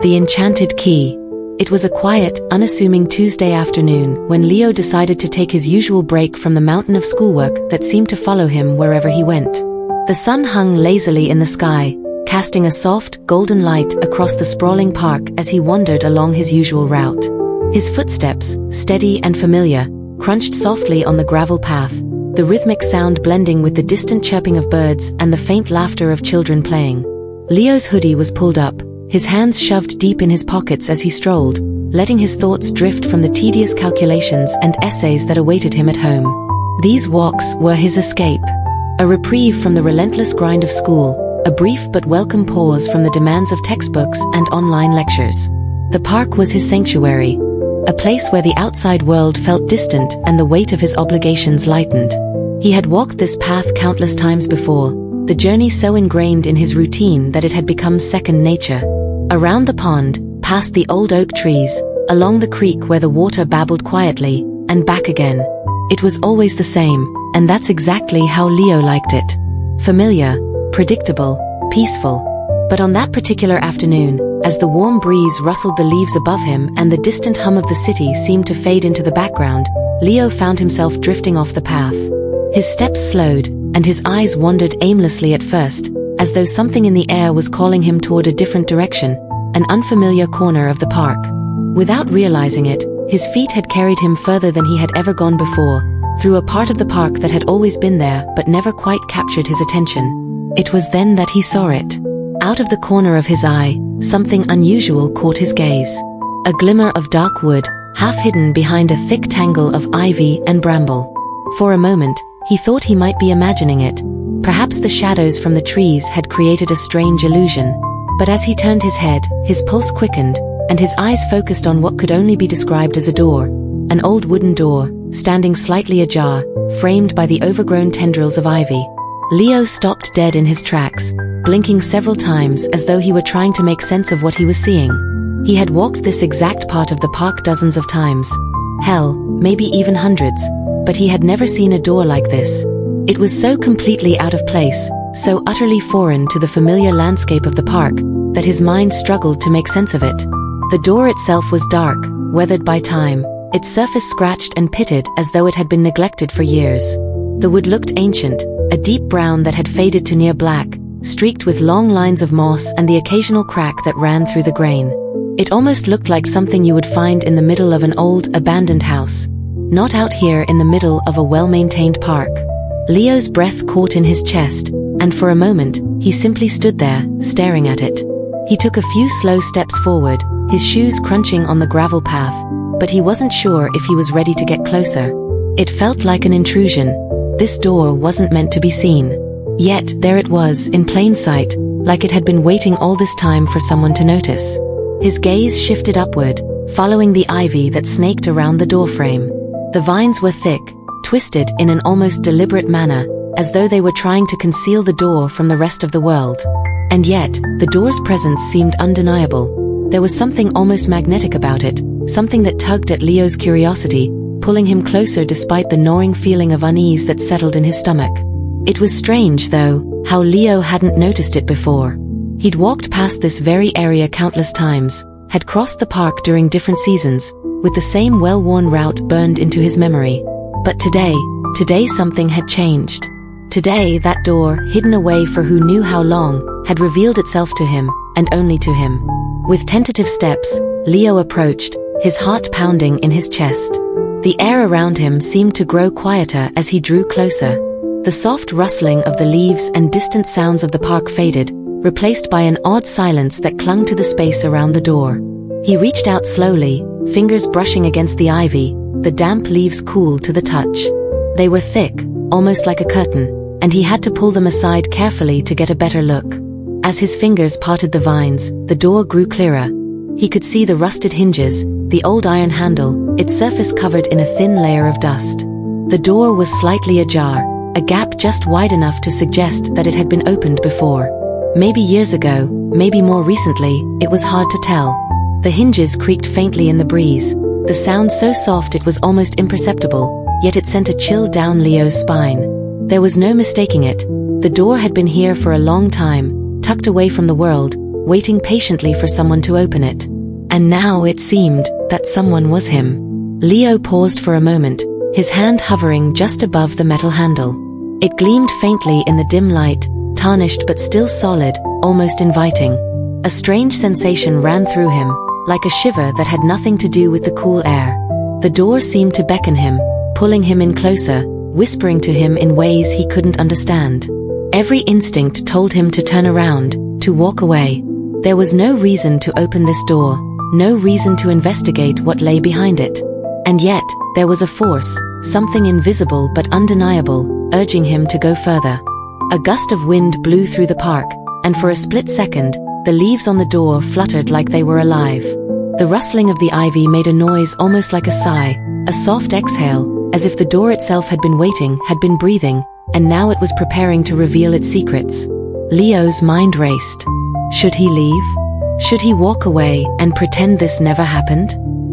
The Enchanted Key. It was a quiet, unassuming Tuesday afternoon when Leo decided to take his usual break from the mountain of schoolwork that seemed to follow him wherever he went. The sun hung lazily in the sky, casting a soft, golden light across the sprawling park as he wandered along his usual route. His footsteps, steady and familiar, crunched softly on the gravel path, the rhythmic sound blending with the distant chirping of birds and the faint laughter of children playing. Leo's hoodie was pulled up, his hands shoved deep in his pockets as he strolled, letting his thoughts drift from the tedious calculations and essays that awaited him at home. These walks were his escape. A reprieve from the relentless grind of school, a brief but welcome pause from the demands of textbooks and online lectures. The park was his sanctuary, a place where the outside world felt distant and the weight of his obligations lightened. He had walked this path countless times before, the journey so ingrained in his routine that it had become second nature. Around the pond, past the old oak trees, along the creek where the water babbled quietly, and back again. It was always the same, and that's exactly how Leo liked it. Familiar, predictable, peaceful. But on that particular afternoon, as the warm breeze rustled the leaves above him and the distant hum of the city seemed to fade into the background, Leo found himself drifting off the path. His steps slowed, and his eyes wandered aimlessly at first, as though something in the air was calling him toward a different direction, an unfamiliar corner of the park. Without realizing it, his feet had carried him further than he had ever gone before, through a part of the park that had always been there but never quite captured his attention. It was then that he saw it. Out of the corner of his eye, something unusual caught his gaze. A glimmer of dark wood, half hidden behind a thick tangle of ivy and bramble. For a moment, he thought he might be imagining it. Perhaps the shadows from the trees had created a strange illusion. But as he turned his head, his pulse quickened, and his eyes focused on what could only be described as a door. An old wooden door, standing slightly ajar, framed by the overgrown tendrils of ivy. Leo stopped dead in his tracks, blinking several times as though he were trying to make sense of what he was seeing. He had walked this exact part of the park dozens of times. Hell, maybe even hundreds. But he had never seen a door like this. It was so completely out of place, so utterly foreign to the familiar landscape of the park, that his mind struggled to make sense of it. The door itself was dark, weathered by time, its surface scratched and pitted as though it had been neglected for years. The wood looked ancient, a deep brown that had faded to near black, streaked with long lines of moss and the occasional crack that ran through the grain. It almost looked like something you would find in the middle of an old, abandoned house. Not out here in the middle of a well-maintained park. Leo's breath caught in his chest, and for a moment, he simply stood there, staring at it. He took a few slow steps forward, his shoes crunching on the gravel path, but he wasn't sure if he was ready to get closer. It felt like an intrusion. This door wasn't meant to be seen. Yet, there it was, in plain sight, like it had been waiting all this time for someone to notice. His gaze shifted upward, following the ivy that snaked around the doorframe. The vines were thick, twisted in an almost deliberate manner, as though they were trying to conceal the door from the rest of the world. And yet, the door's presence seemed undeniable. There was something almost magnetic about it, something that tugged at Leo's curiosity, pulling him closer despite the gnawing feeling of unease that settled in his stomach. It was strange, though, how Leo hadn't noticed it before. He'd walked past this very area countless times, had crossed the park during different seasons, with the same well-worn route burned into his memory. But today something had changed. Today, that door, hidden away for who knew how long, had revealed itself to him, and only to him. With tentative steps, Leo approached, his heart pounding in his chest. The air around him seemed to grow quieter as he drew closer. The soft rustling of the leaves and distant sounds of the park faded, replaced by an odd silence that clung to the space around the door. He reached out slowly, fingers brushing against the ivy, the damp leaves cool to the touch. They were thick, almost like a curtain, and he had to pull them aside carefully to get a better look. As his fingers parted the vines, the door grew clearer. He could see the rusted hinges, the old iron handle, its surface covered in a thin layer of dust. The door was slightly ajar, a gap just wide enough to suggest that it had been opened before. Maybe years ago, maybe more recently, it was hard to tell. The hinges creaked faintly in the breeze, the sound so soft it was almost imperceptible, yet it sent a chill down Leo's spine. There was no mistaking it. The door had been here for a long time, tucked away from the world, waiting patiently for someone to open it. And now it seemed that someone was him. Leo paused for a moment, his hand hovering just above the metal handle. It gleamed faintly in the dim light, tarnished but still solid, almost inviting. A strange sensation ran through him, like a shiver that had nothing to do with the cool air. The door seemed to beckon him, pulling him in closer, whispering to him in ways he couldn't understand. Every instinct told him to turn around, to walk away. There was no reason to open this door, no reason to investigate what lay behind it. And yet, there was a force, something invisible but undeniable, urging him to go further. A gust of wind blew through the park, and for a split second, the leaves on the door fluttered like they were alive. The rustling of the ivy made a noise almost like a sigh, a soft exhale, as if the door itself had been waiting, had been breathing, and now it was preparing to reveal its secrets. Leo's mind raced. Should he leave? Should he walk away and pretend this never happened?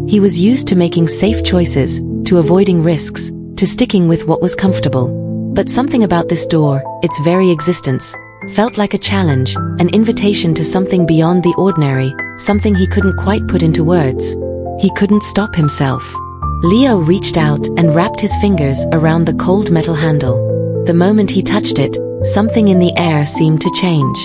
He was used to making safe choices, to avoiding risks, to sticking with what was comfortable. But something about this door, its very existence, felt like a challenge, an invitation to something beyond the ordinary, something he couldn't quite put into words. He couldn't stop himself. Leo reached out and wrapped his fingers around the cold metal handle. The moment he touched it, something in the air seemed to change.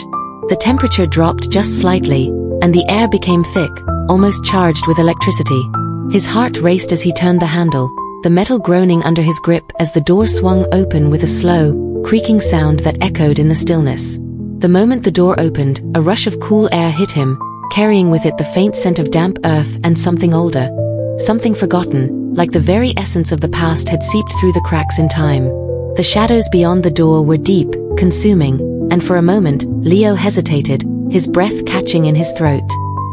The temperature dropped just slightly, and the air became thick, almost charged with electricity. His heart raced as he turned the handle, the metal groaning under his grip as the door swung open with a slow, creaking sound that echoed in the stillness. The moment the door opened, a rush of cool air hit him, carrying with it the faint scent of damp earth and something older. Something forgotten, like the very essence of the past had seeped through the cracks in time. The shadows beyond the door were deep, consuming, and for a moment, Leo hesitated, his breath catching in his throat.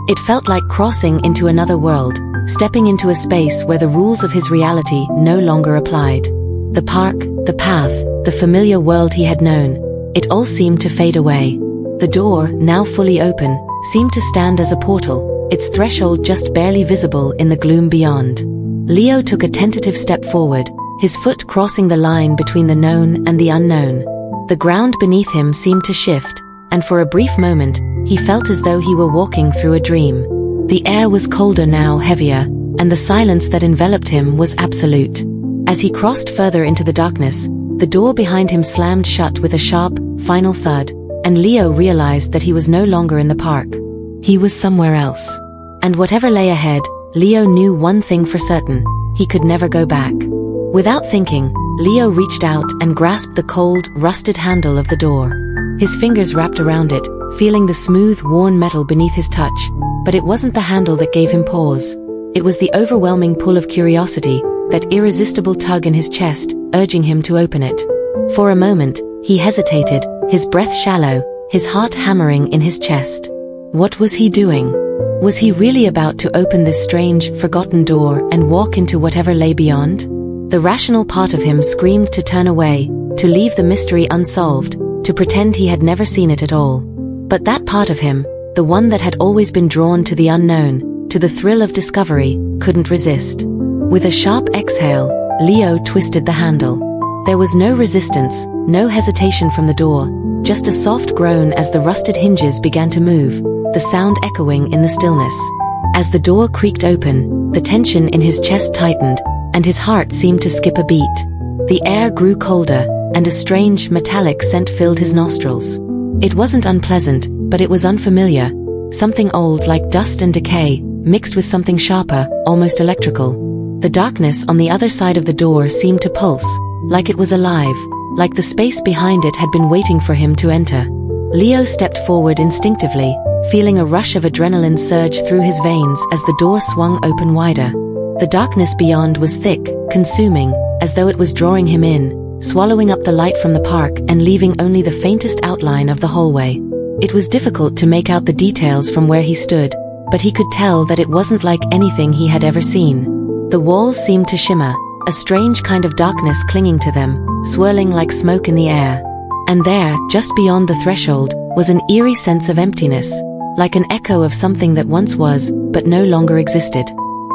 It felt like crossing into another world, stepping into a space where the rules of his reality no longer applied. The park, the path, the familiar world he had known, it all seemed to fade away. The door, now fully open, seemed to stand as a portal, its threshold just barely visible in the gloom beyond. Leo took a tentative step forward, his foot crossing the line between the known and the unknown. The ground beneath him seemed to shift, and for a brief moment, he felt as though he were walking through a dream. The air was colder now, heavier, and the silence that enveloped him was absolute. As he crossed further into the darkness, the door behind him slammed shut with a sharp, final thud, and Leo realized that he was no longer in the park. He was somewhere else. And whatever lay ahead, Leo knew one thing for certain: he could never go back. Without thinking, Leo reached out and grasped the cold, rusted handle of the door. His fingers wrapped around it, feeling the smooth, worn metal beneath his touch, but it wasn't the handle that gave him pause. It was the overwhelming pull of curiosity, that irresistible tug in his chest, urging him to open it. For a moment, he hesitated, his breath shallow, his heart hammering in his chest. What was he doing? Was he really about to open this strange, forgotten door and walk into whatever lay beyond? The rational part of him screamed to turn away, to leave the mystery unsolved, to pretend he had never seen it at all. But that part of him, the one that had always been drawn to the unknown, to the thrill of discovery, couldn't resist. With a sharp exhale, Leo twisted the handle. There was no resistance, no hesitation from the door, just a soft groan as the rusted hinges began to move, the sound echoing in the stillness. As the door creaked open, the tension in his chest tightened, and his heart seemed to skip a beat. The air grew colder, and a strange, metallic scent filled his nostrils. It wasn't unpleasant, but it was unfamiliar. Something old like dust and decay, mixed with something sharper, almost electrical. The darkness on the other side of the door seemed to pulse, like it was alive, like the space behind it had been waiting for him to enter. Leo stepped forward instinctively, feeling a rush of adrenaline surge through his veins as the door swung open wider. The darkness beyond was thick, consuming, as though it was drawing him in, swallowing up the light from the park and leaving only the faintest outline of the hallway. It was difficult to make out the details from where he stood, but he could tell that it wasn't like anything he had ever seen. The walls seemed to shimmer, a strange kind of darkness clinging to them, swirling like smoke in the air. And there, just beyond the threshold, was an eerie sense of emptiness, like an echo of something that once was, but no longer existed.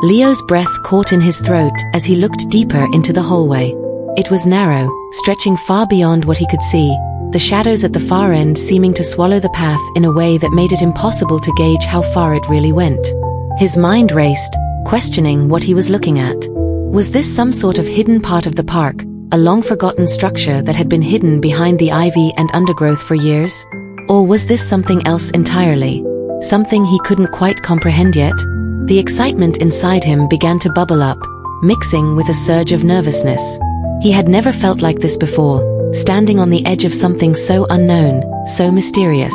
Leo's breath caught in his throat as he looked deeper into the hallway. It was narrow, stretching far beyond what he could see, the shadows at the far end seeming to swallow the path in a way that made it impossible to gauge how far it really went. His mind raced, questioning what he was looking at. Was this some sort of hidden part of the park, a long-forgotten structure that had been hidden behind the ivy and undergrowth for years? Or was this something else entirely? Something he couldn't quite comprehend yet? The excitement inside him began to bubble up, mixing with a surge of nervousness. He had never felt like this before, standing on the edge of something so unknown, so mysterious.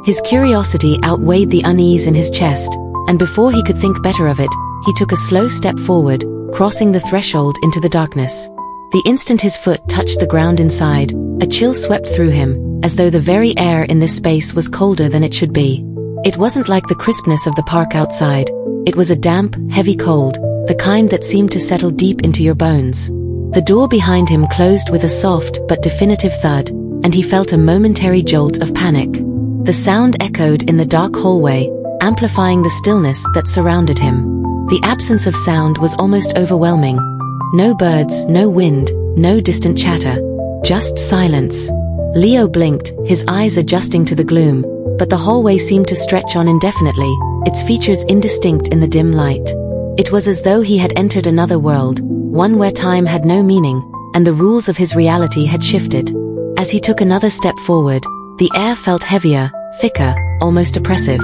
His curiosity outweighed the unease in his chest, and before he could think better of it, he took a slow step forward, crossing the threshold into the darkness. The instant his foot touched the ground inside, a chill swept through him, as though the very air in this space was colder than it should be. It wasn't like the crispness of the park outside. It was a damp, heavy cold, the kind that seemed to settle deep into your bones. The door behind him closed with a soft but definitive thud, and he felt a momentary jolt of panic. The sound echoed in the dark hallway, amplifying the stillness that surrounded him. The absence of sound was almost overwhelming. No birds, no wind, no distant chatter. Just silence. Leo blinked, his eyes adjusting to the gloom, but the hallway seemed to stretch on indefinitely, its features indistinct in the dim light. It was as though he had entered another world, one where time had no meaning, and the rules of his reality had shifted. As he took another step forward, the air felt heavier, thicker, almost oppressive.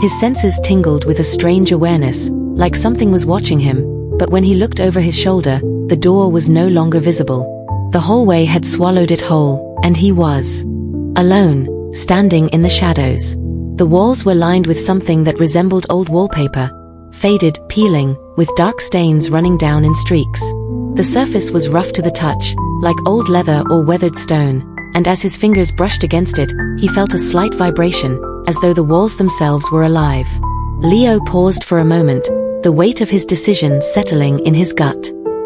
His senses tingled with a strange awareness, like something was watching him, but when he looked over his shoulder, the door was no longer visible. The hallway had swallowed it whole, and he was alone, standing in the shadows. The walls were lined with something that resembled old wallpaper, faded, peeling, with dark stains running down in streaks. The surface was rough to the touch, like old leather or weathered stone, and as his fingers brushed against it, he felt a slight vibration, as though the walls themselves were alive. Leo paused for a moment, the weight of his decision settling in his gut.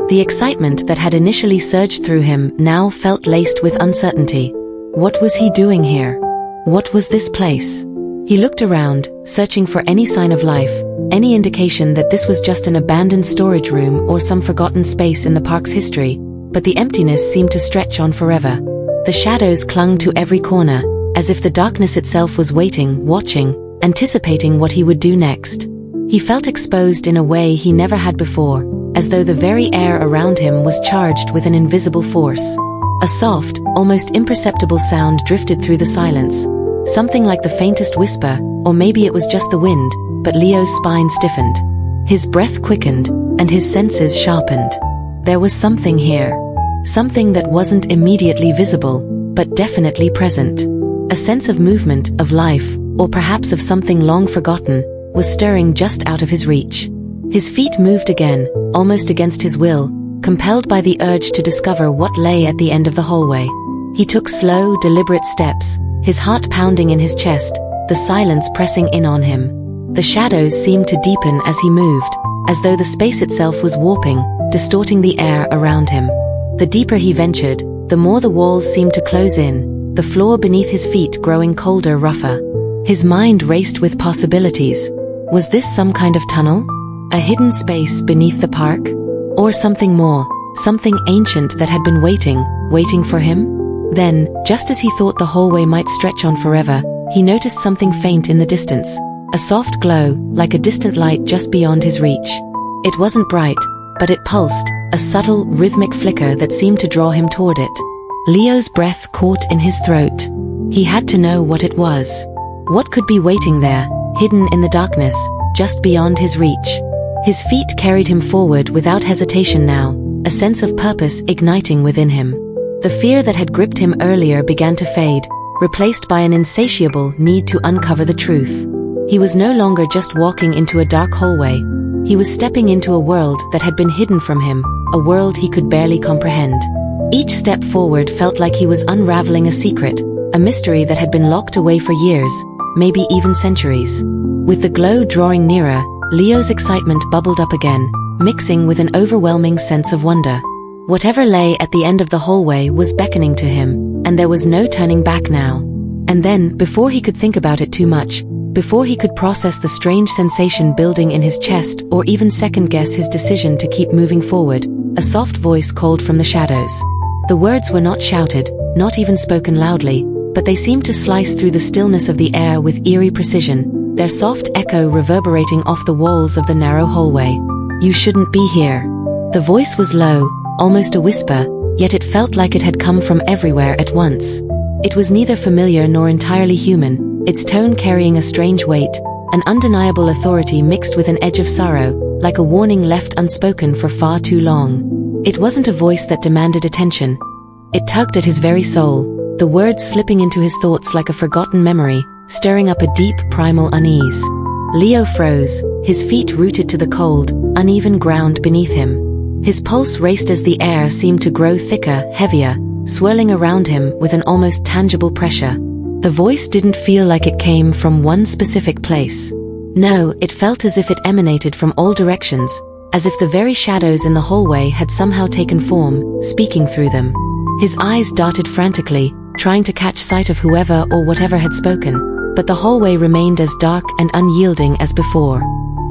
The excitement that had initially surged through him now felt laced with uncertainty. What was he doing here? What was this place? He looked around, searching for any sign of life, any indication that this was just an abandoned storage room or some forgotten space in the park's history, but the emptiness seemed to stretch on forever. The shadows clung to every corner, as if the darkness itself was waiting, watching, anticipating what he would do next. He felt exposed in a way he never had before, as though the very air around him was charged with an invisible force. A soft, almost imperceptible sound drifted through the silence, something like the faintest whisper, or maybe it was just the wind, but Leo's spine stiffened. His breath quickened, and his senses sharpened. There was something here. Something that wasn't immediately visible, but definitely present. A sense of movement, of life, or perhaps of something long forgotten, was stirring just out of his reach. His feet moved again, almost against his will, compelled by the urge to discover what lay at the end of the hallway. He took slow, deliberate steps, his heart pounding in his chest, the silence pressing in on him. The shadows seemed to deepen as he moved, as though the space itself was warping, distorting the air around him. The deeper he ventured, the more the walls seemed to close in, the floor beneath his feet growing colder, rougher. His mind raced with possibilities. Was this some kind of tunnel? A hidden space beneath the park? Or something more, something ancient that had been waiting for him? Then, just as he thought the hallway might stretch on forever, he noticed something faint in the distance. A soft glow, like a distant light just beyond his reach. It wasn't bright, but it pulsed, a subtle, rhythmic flicker that seemed to draw him toward it. Leo's breath caught in his throat. He had to know what it was. What could be waiting there, hidden in the darkness, just beyond his reach? His feet carried him forward without hesitation now, a sense of purpose igniting within him. The fear that had gripped him earlier began to fade, replaced by an insatiable need to uncover the truth. He was no longer just walking into a dark hallway. He was stepping into a world that had been hidden from him, a world he could barely comprehend. Each step forward felt like he was unraveling a secret, a mystery that had been locked away for years, maybe even centuries. With the glow drawing nearer, Leo's excitement bubbled up again, mixing with an overwhelming sense of wonder. Whatever lay at the end of the hallway was beckoning to him, and there was no turning back now. And then, before he could think about it too much, before he could process the strange sensation building in his chest or even second-guess his decision to keep moving forward, a soft voice called from the shadows. The words were not shouted, not even spoken loudly, but they seemed to slice through the stillness of the air with eerie precision, their soft echo reverberating off the walls of the narrow hallway. "You shouldn't be here." The voice was low, almost a whisper, yet it felt like it had come from everywhere at once. It was neither familiar nor entirely human, its tone carrying a strange weight, an undeniable authority mixed with an edge of sorrow, like a warning left unspoken for far too long. It wasn't a voice that demanded attention. It tugged at his very soul, the words slipping into his thoughts like a forgotten memory, stirring up a deep primal unease. Leo froze, his feet rooted to the cold, uneven ground beneath him. His pulse raced as the air seemed to grow thicker, heavier, swirling around him with an almost tangible pressure. The voice didn't feel like it came from one specific place. No, it felt as if it emanated from all directions, as if the very shadows in the hallway had somehow taken form, speaking through them. His eyes darted frantically, trying to catch sight of whoever or whatever had spoken, but the hallway remained as dark and unyielding as before.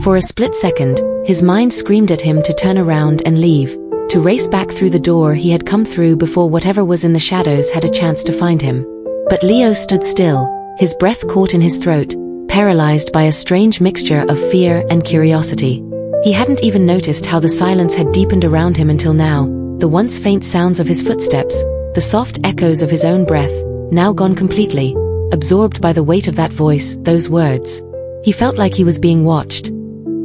For a split second, his mind screamed at him to turn around and leave, to race back through the door he had come through before whatever was in the shadows had a chance to find him. But Leo stood still, his breath caught in his throat, paralyzed by a strange mixture of fear and curiosity. He hadn't even noticed how the silence had deepened around him until now, the once faint sounds of his footsteps, the soft echoes of his own breath, now gone completely, absorbed by the weight of that voice, those words. He felt like he was being watched.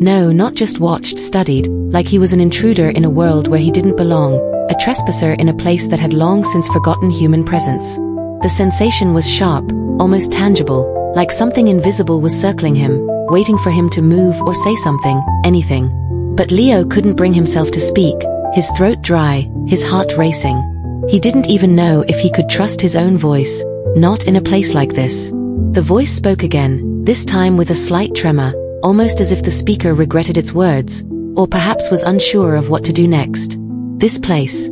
No, not just watched, studied, like he was an intruder in a world where he didn't belong, a trespasser in a place that had long since forgotten human presence. The sensation was sharp, almost tangible, like something invisible was circling him, waiting for him to move or say something, anything. But Leo couldn't bring himself to speak, his throat dry, his heart racing. He didn't even know if he could trust his own voice, not in a place like this. The voice spoke again, this time with a slight tremor, almost as if the speaker regretted its words, or perhaps was unsure of what to do next. This place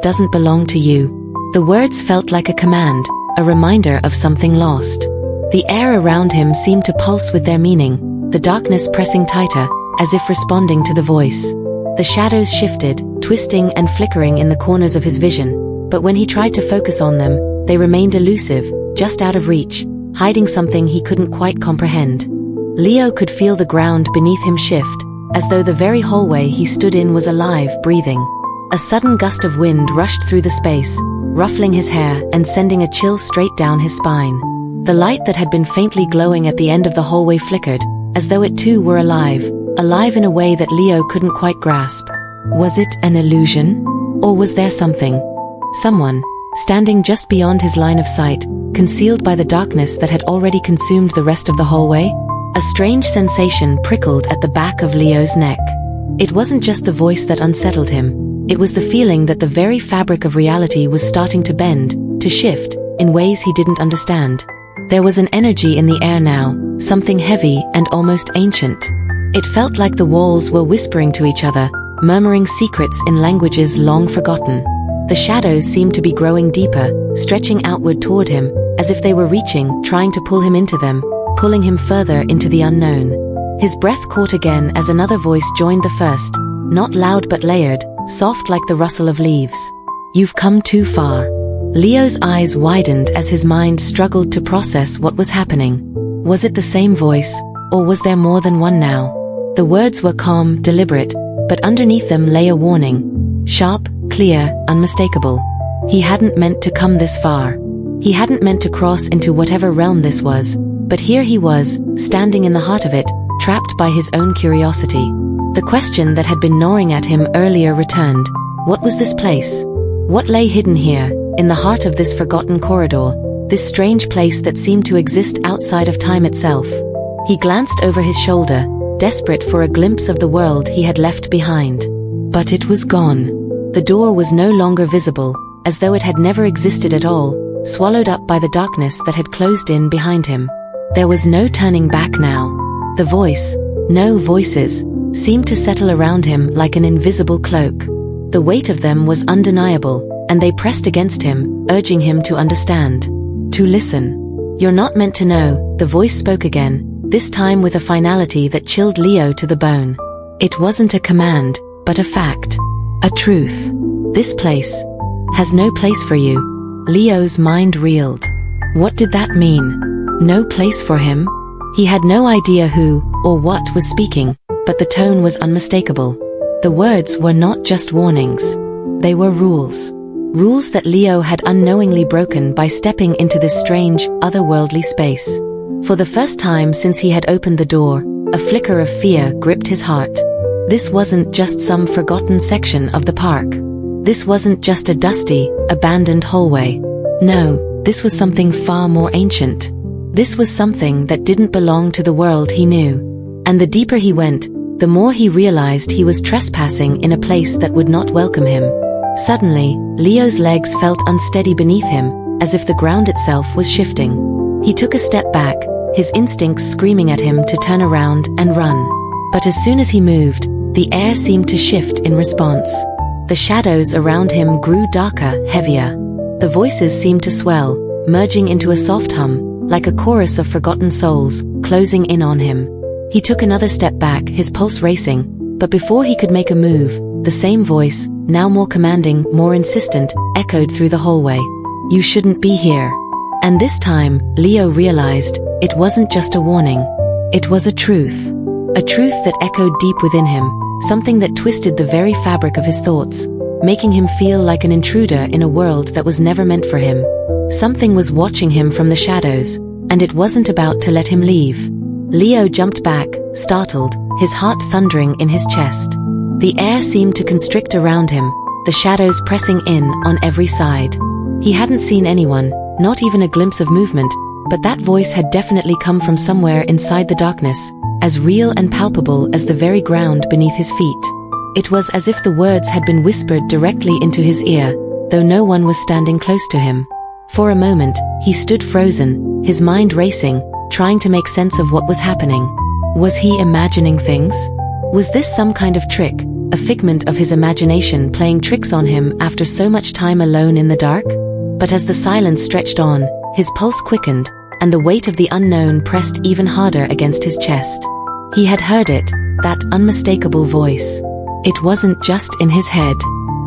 doesn't belong to you." The words felt like a command, a reminder of something lost. The air around him seemed to pulse with their meaning, the darkness pressing tighter, as if responding to the voice. The shadows shifted, twisting and flickering in the corners of his vision, but when he tried to focus on them, they remained elusive, just out of reach, hiding something he couldn't quite comprehend. Leo could feel the ground beneath him shift, as though the very hallway he stood in was alive, breathing. A sudden gust of wind rushed through the space, ruffling his hair and sending a chill straight down his spine. The light that had been faintly glowing at the end of the hallway flickered, as though it too were alive in a way that Leo couldn't quite grasp. Was it an illusion? Or was there someone, standing just beyond his line of sight, concealed by the darkness that had already consumed the rest of the hallway? A strange sensation prickled at the back of Leo's neck. It wasn't just the voice that unsettled him, it was the feeling that the very fabric of reality was starting to bend, to shift, in ways he didn't understand. There was an energy in the air now, something heavy and almost ancient. It felt like the walls were whispering to each other, murmuring secrets in languages long forgotten. The shadows seemed to be growing deeper, stretching outward toward him, as if they were reaching, trying to pull him into them, pulling him further into the unknown. His breath caught again as another voice joined the first, not loud but layered, soft like the rustle of leaves. "You've come too far." Leo's eyes widened as his mind struggled to process what was happening. Was it the same voice, or was there more than one now? The words were calm, deliberate, but underneath them lay a warning. Sharp, clear, unmistakable. He hadn't meant to come this far. He hadn't meant to cross into whatever realm this was, but here he was, standing in the heart of it, trapped by his own curiosity. The question that had been gnawing at him earlier returned. What was this place? What lay hidden here, in the heart of this forgotten corridor, this strange place that seemed to exist outside of time itself? He glanced over his shoulder, desperate for a glimpse of the world he had left behind. But it was gone. The door was no longer visible, as though it had never existed at all, swallowed up by the darkness that had closed in behind him. There was no turning back now. The voice, no voices, seemed to settle around him like an invisible cloak. The weight of them was undeniable, and they pressed against him, urging him to understand, to listen. "You're not meant to know," the voice spoke again, this time with a finality that chilled Leo to the bone. It wasn't a command, but a fact. A truth. This place has no place for you. Leo's mind reeled. What did that mean? No place for him? He had no idea who or what was speaking, but the tone was unmistakable. The words were not just warnings. They were rules. Rules that Leo had unknowingly broken by stepping into this strange, otherworldly space. For the first time since he had opened the door, a flicker of fear gripped his heart. This wasn't just some forgotten section of the park. This wasn't just a dusty, abandoned hallway. No, this was something far more ancient. This was something that didn't belong to the world he knew. And the deeper he went, the more he realized he was trespassing in a place that would not welcome him. Suddenly, Leo's legs felt unsteady beneath him, as if the ground itself was shifting. He took a step back, his instincts screaming at him to turn around and run. But as soon as he moved, the air seemed to shift in response. The shadows around him grew darker, heavier. The voices seemed to swell, merging into a soft hum, like a chorus of forgotten souls, closing in on him. He took another step back, his pulse racing, but before he could make a move, the same voice, now more commanding, more insistent, echoed through the hallway. You shouldn't be here. And this time, Leo realized, it wasn't just a warning. It was a truth. A truth that echoed deep within him, something that twisted the very fabric of his thoughts, making him feel like an intruder in a world that was never meant for him. Something was watching him from the shadows, and it wasn't about to let him leave. Leo jumped back, startled, his heart thundering in his chest. The air seemed to constrict around him, the shadows pressing in on every side. He hadn't seen anyone, not even a glimpse of movement, but that voice had definitely come from somewhere inside the darkness, as real and palpable as the very ground beneath his feet. It was as if the words had been whispered directly into his ear, though no one was standing close to him. For a moment, he stood frozen, his mind racing, trying to make sense of what was happening. Was he imagining things? Was this some kind of trick, a figment of his imagination playing tricks on him after so much time alone in the dark? But as the silence stretched on, his pulse quickened, and the weight of the unknown pressed even harder against his chest. He had heard it, that unmistakable voice. It wasn't just in his head.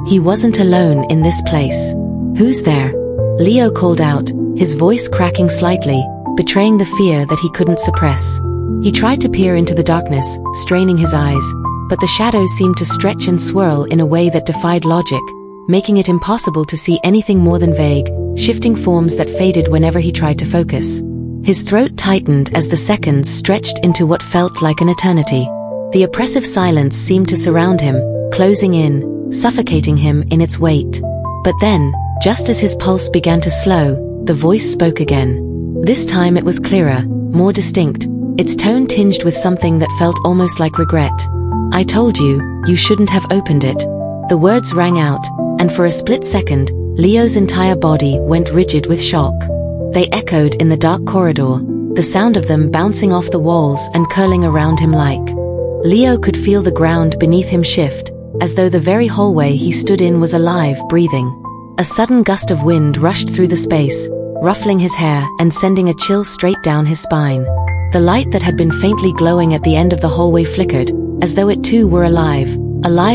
He wasn't alone in this place. Who's there? Leo called out, his voice cracking slightly, betraying the fear that he couldn't suppress. He tried to peer into the darkness, straining his eyes, but the shadows seemed to stretch and swirl in a way that defied logic, making it impossible to see anything more than vague, shifting forms that faded whenever he tried to focus. His throat tightened as the seconds stretched into what felt like an eternity. The oppressive silence seemed to surround him, closing in, suffocating him in its weight. But then, just as his pulse began to slow, the voice spoke again. This time it was clearer, more distinct, its tone tinged with something that felt almost like regret. I told you, you shouldn't have opened it. The words rang out, and for a split second, Leo's entire body went rigid with shock. They echoed in the dark corridor, the sound of them bouncing off the walls and curling around him like. Leo could feel the ground beneath him shift, as though the very hallway he stood in was alive, breathing. A sudden gust of wind rushed through the space, ruffling his hair and sending a chill straight down his spine. The light that had been faintly glowing at the end of the hallway flickered, as though it too were alive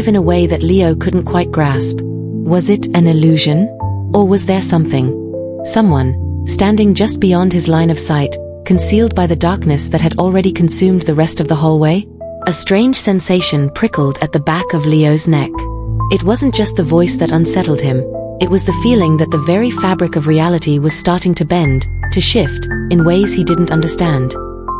in a way that Leo couldn't quite grasp. Was it an illusion? Or was there someone, standing just beyond his line of sight, concealed by the darkness that had already consumed the rest of the hallway? A strange sensation prickled at the back of Leo's neck. It wasn't just the voice that unsettled him, it was the feeling that the very fabric of reality was starting to bend, to shift, in ways he didn't understand.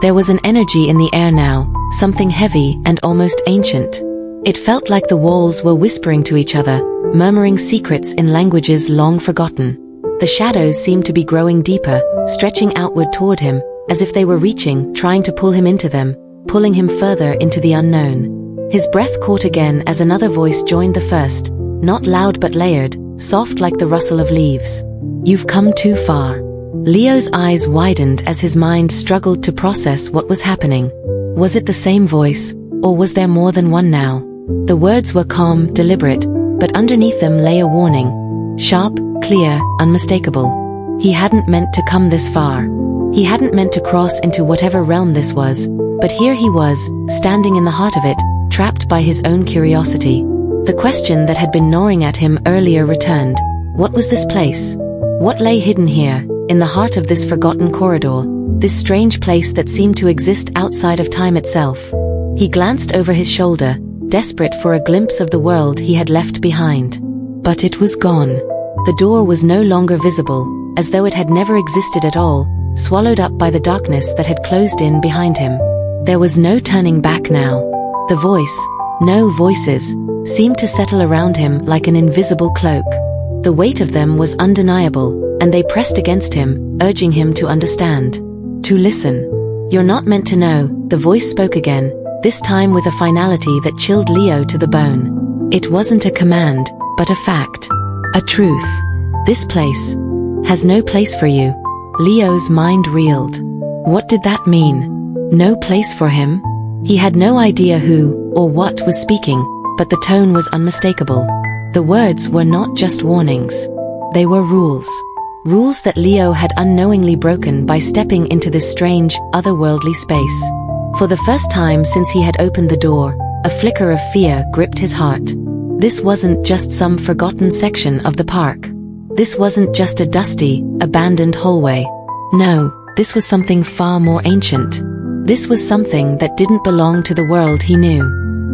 There was an energy in the air now, something heavy and almost ancient. It felt like the walls were whispering to each other, murmuring secrets in languages long forgotten. The shadows seemed to be growing deeper, stretching outward toward him, as if they were reaching, trying to pull him into them, pulling him further into the unknown. His breath caught again as another voice joined the first, not loud but layered, soft like the rustle of leaves. You've come too far. Leo's eyes widened as his mind struggled to process what was happening. Was it the same voice, or was there more than one now? The words were calm, deliberate, but underneath them lay a warning. Sharp, clear, unmistakable. He hadn't meant to come this far. He hadn't meant to cross into whatever realm this was, but here he was, standing in the heart of it, trapped by his own curiosity. The question that had been gnawing at him earlier returned. What was this place? What lay hidden here, in the heart of this forgotten corridor, this strange place that seemed to exist outside of time itself. He glanced over his shoulder, desperate for a glimpse of the world he had left behind. But it was gone. The door was no longer visible, as though it had never existed at all, swallowed up by the darkness that had closed in behind him. There was no turning back now. The voice, no voices, seemed to settle around him like an invisible cloak. The weight of them was undeniable, and they pressed against him, urging him to understand. To listen. "You're not meant to know," the voice spoke again, this time with a finality that chilled Leo to the bone. It wasn't a command, but a fact. A truth. "This place has no place for you." Leo's mind reeled. What did that mean? No place for him? He had no idea who or what was speaking, but the tone was unmistakable. The words were not just warnings. They were rules. Rules that Leo had unknowingly broken by stepping into this strange, otherworldly space. For the first time since he had opened the door, a flicker of fear gripped his heart. This wasn't just some forgotten section of the park. This wasn't just a dusty, abandoned hallway. No, this was something far more ancient. This was something that didn't belong to the world he knew.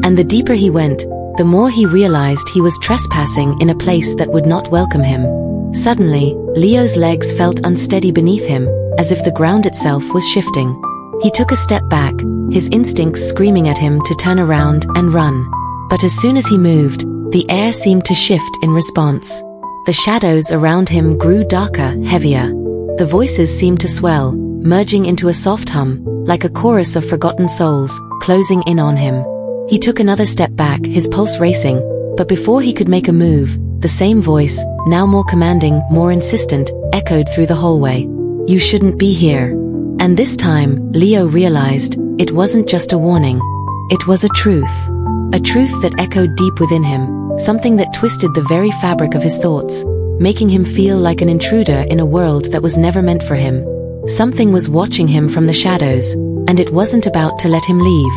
And the deeper he went, the more he realized he was trespassing in a place that would not welcome him. Suddenly, Leo's legs felt unsteady beneath him, as if the ground itself was shifting. He took a step back, his instincts screaming at him to turn around and run. But as soon as he moved, the air seemed to shift in response. The shadows around him grew darker, heavier. The voices seemed to swell, merging into a soft hum, like a chorus of forgotten souls, closing in on him. He took another step back, his pulse racing, but before he could make a move, the same voice, now more commanding, more insistent, echoed through the hallway. "You shouldn't be here." And this time, Leo realized, it wasn't just a warning. It was a truth. A truth that echoed deep within him, something that twisted the very fabric of his thoughts, making him feel like an intruder in a world that was never meant for him. Something was watching him from the shadows, and it wasn't about to let him leave.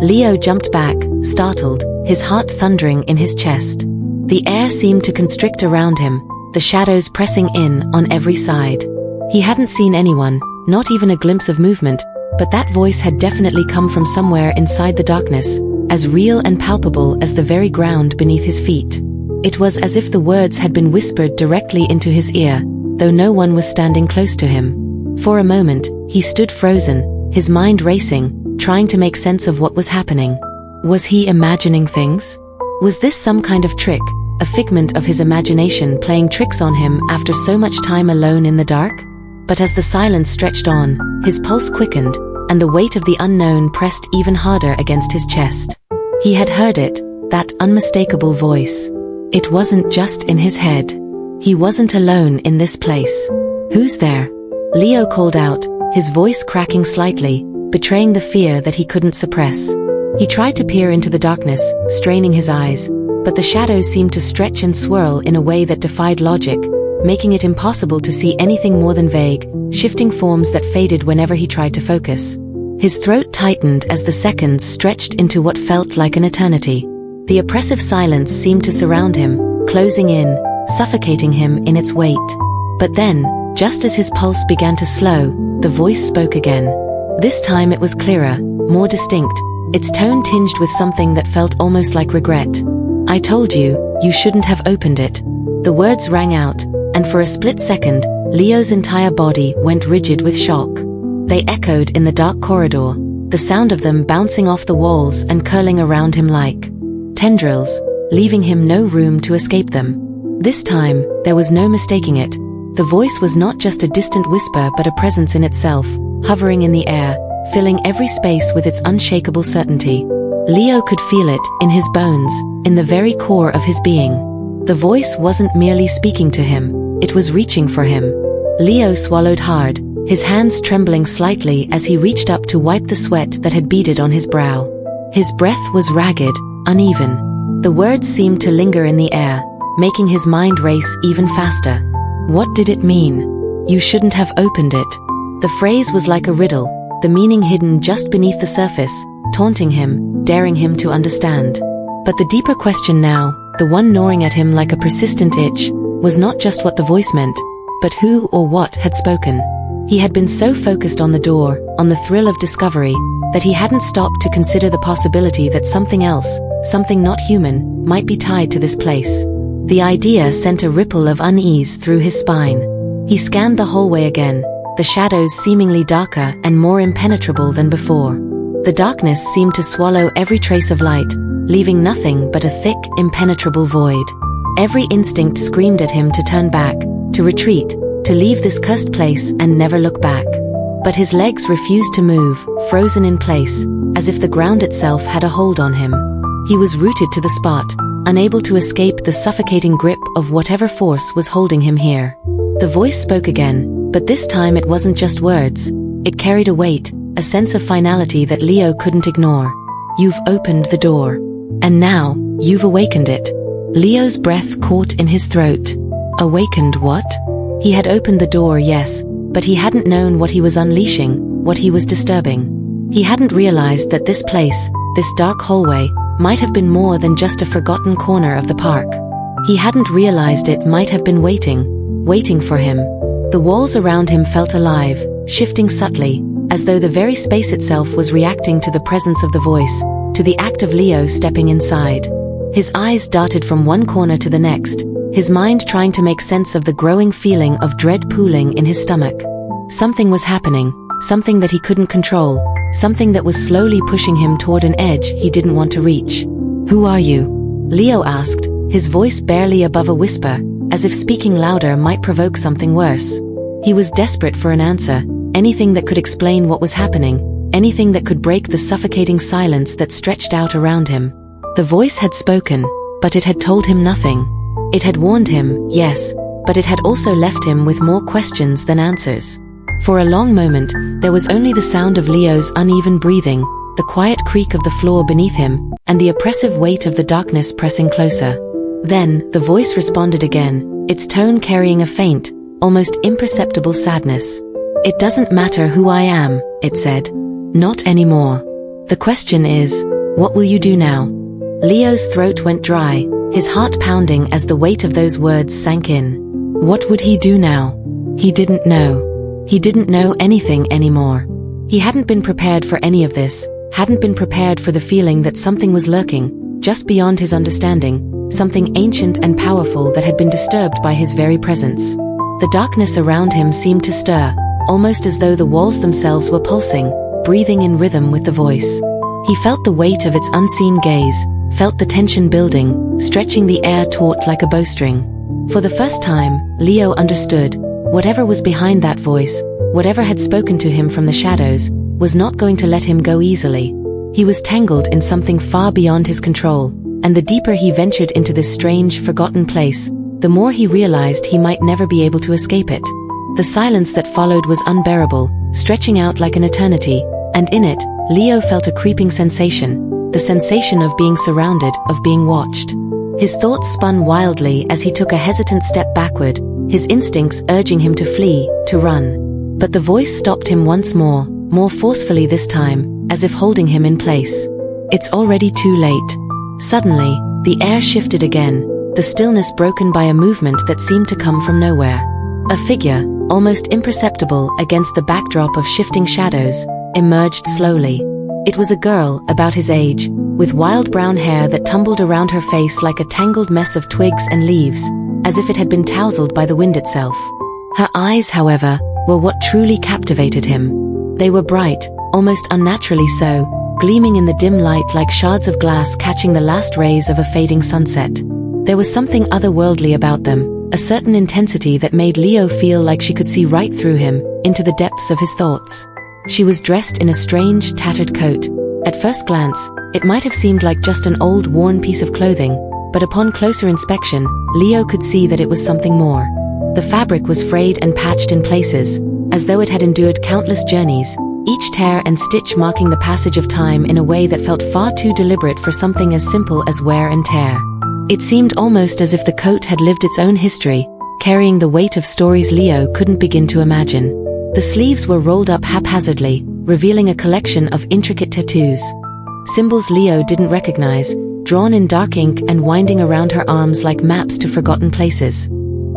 Leo jumped back, startled, his heart thundering in his chest. The air seemed to constrict around him, the shadows pressing in on every side. He hadn't seen anyone, not even a glimpse of movement, but that voice had definitely come from somewhere inside the darkness, as real and palpable as the very ground beneath his feet. It was as if the words had been whispered directly into his ear, though no one was standing close to him. For a moment, he stood frozen, his mind racing, trying to make sense of what was happening. Was he imagining things? Was this some kind of trick, a figment of his imagination playing tricks on him after so much time alone in the dark? But as the silence stretched on, his pulse quickened, and the weight of the unknown pressed even harder against his chest. He had heard it, that unmistakable voice. It wasn't just in his head. He wasn't alone in this place. "Who's there?" Leo called out, his voice cracking slightly, betraying the fear that he couldn't suppress. He tried to peer into the darkness, straining his eyes, but the shadows seemed to stretch and swirl in a way that defied logic, making it impossible to see anything more than vague, shifting forms that faded whenever he tried to focus. His throat tightened as the seconds stretched into what felt like an eternity. The oppressive silence seemed to surround him, closing in, suffocating him in its weight. But then, just as his pulse began to slow, the voice spoke again. This time it was clearer, more distinct, its tone tinged with something that felt almost like regret. "I told you, you shouldn't have opened it." The words rang out, and for a split second, Leo's entire body went rigid with shock. They echoed in the dark corridor, the sound of them bouncing off the walls and curling around him like tendrils, leaving him no room to escape them. This time, there was no mistaking it. The voice was not just a distant whisper but a presence in itself, hovering in the air, filling every space with its unshakable certainty. Leo could feel it, in his bones, in the very core of his being. The voice wasn't merely speaking to him, it was reaching for him. Leo swallowed hard, his hands trembling slightly as he reached up to wipe the sweat that had beaded on his brow. His breath was ragged, uneven. The words seemed to linger in the air, making his mind race even faster. What did it mean? "You shouldn't have opened it." The phrase was like a riddle, the meaning hidden just beneath the surface, taunting him, daring him to understand. But the deeper question now, the one gnawing at him like a persistent itch, was not just what the voice meant, But who or what had spoken? He had been so focused on the door, on the thrill of discovery, that he hadn't stopped to consider the possibility that something else, something not human, might be tied to this place. The idea sent a ripple of unease through his spine. He scanned the hallway again, the shadows seemingly darker and more impenetrable than before. The darkness seemed to swallow every trace of light, leaving nothing but a thick, impenetrable void. Every instinct screamed at him to turn back, to retreat, to leave this cursed place and never look back. But his legs refused to move, frozen in place, as if the ground itself had a hold on him. He was rooted to the spot, unable to escape the suffocating grip of whatever force was holding him here. The voice spoke again, but this time it wasn't just words. It carried a weight, a sense of finality that Leo couldn't ignore. You've opened the door. And now, you've awakened it. Leo's breath caught in his throat. Awakened what? He had opened the door, yes, but he hadn't known what he was unleashing, what he was disturbing. He hadn't realized that this place, this dark hallway, might have been more than just a forgotten corner of the park. He hadn't realized it might have been waiting for him. The walls around him felt alive, shifting subtly, as though the very space itself was reacting to the presence of the voice, to the act of Leo stepping inside. His eyes darted from one corner to the next, his mind trying to make sense of the growing feeling of dread pooling in his stomach. Something was happening, something that he couldn't control, something that was slowly pushing him toward an edge he didn't want to reach. Who are you? Leo asked, his voice barely above a whisper, as if speaking louder might provoke something worse. He was desperate for an answer, anything that could explain what was happening, anything that could break the suffocating silence that stretched out around him. The voice had spoken, but it had told him nothing. It had warned him, yes, but it had also left him with more questions than answers. For a long moment, there was only the sound of Leo's uneven breathing, the quiet creak of the floor beneath him, and the oppressive weight of the darkness pressing closer. Then, the voice responded again, its tone carrying a faint, almost imperceptible sadness. It doesn't matter who I am, it said. Not anymore. The question is, what will you do now? Leo's throat went dry, his heart pounding as the weight of those words sank in. What would he do now? He didn't know. He didn't know anything anymore. He hadn't been prepared for any of this, hadn't been prepared for the feeling that something was lurking, just beyond his understanding, something ancient and powerful that had been disturbed by his very presence. The darkness around him seemed to stir, almost as though the walls themselves were pulsing, breathing in rhythm with the voice. He felt the weight of its unseen gaze, felt the tension building, stretching the air taut like a bowstring. For the first time, Leo understood, whatever was behind that voice, whatever had spoken to him from the shadows, was not going to let him go easily. He was tangled in something far beyond his control, and the deeper he ventured into this strange, forgotten place, the more he realized he might never be able to escape it. The silence that followed was unbearable, stretching out like an eternity, and in it, Leo felt a creeping sensation, the sensation of being surrounded, of being watched. His thoughts spun wildly as he took a hesitant step backward, his instincts urging him to flee, to run. But the voice stopped him once more forcefully this time, as if holding him in place. It's already too late. Suddenly, the air shifted again, the stillness broken by a movement that seemed to come from nowhere. A figure, almost imperceptible against the backdrop of shifting shadows, emerged slowly. It was a girl about his age, with wild brown hair that tumbled around her face like a tangled mess of twigs and leaves, as if it had been tousled by the wind itself. Her eyes, however, were what truly captivated him. They were bright, almost unnaturally so, gleaming in the dim light like shards of glass catching the last rays of a fading sunset. There was something otherworldly about them, a certain intensity that made Leo feel like she could see right through him, into the depths of his thoughts. She was dressed in a strange, tattered coat. At first glance, it might have seemed like just an old, worn piece of clothing, but upon closer inspection, Leo could see that it was something more. The fabric was frayed and patched in places, as though it had endured countless journeys, each tear and stitch marking the passage of time in a way that felt far too deliberate for something as simple as wear and tear. It seemed almost as if the coat had lived its own history, carrying the weight of stories Leo couldn't begin to imagine. The sleeves were rolled up haphazardly, revealing a collection of intricate tattoos. Symbols Leo didn't recognize, drawn in dark ink and winding around her arms like maps to forgotten places.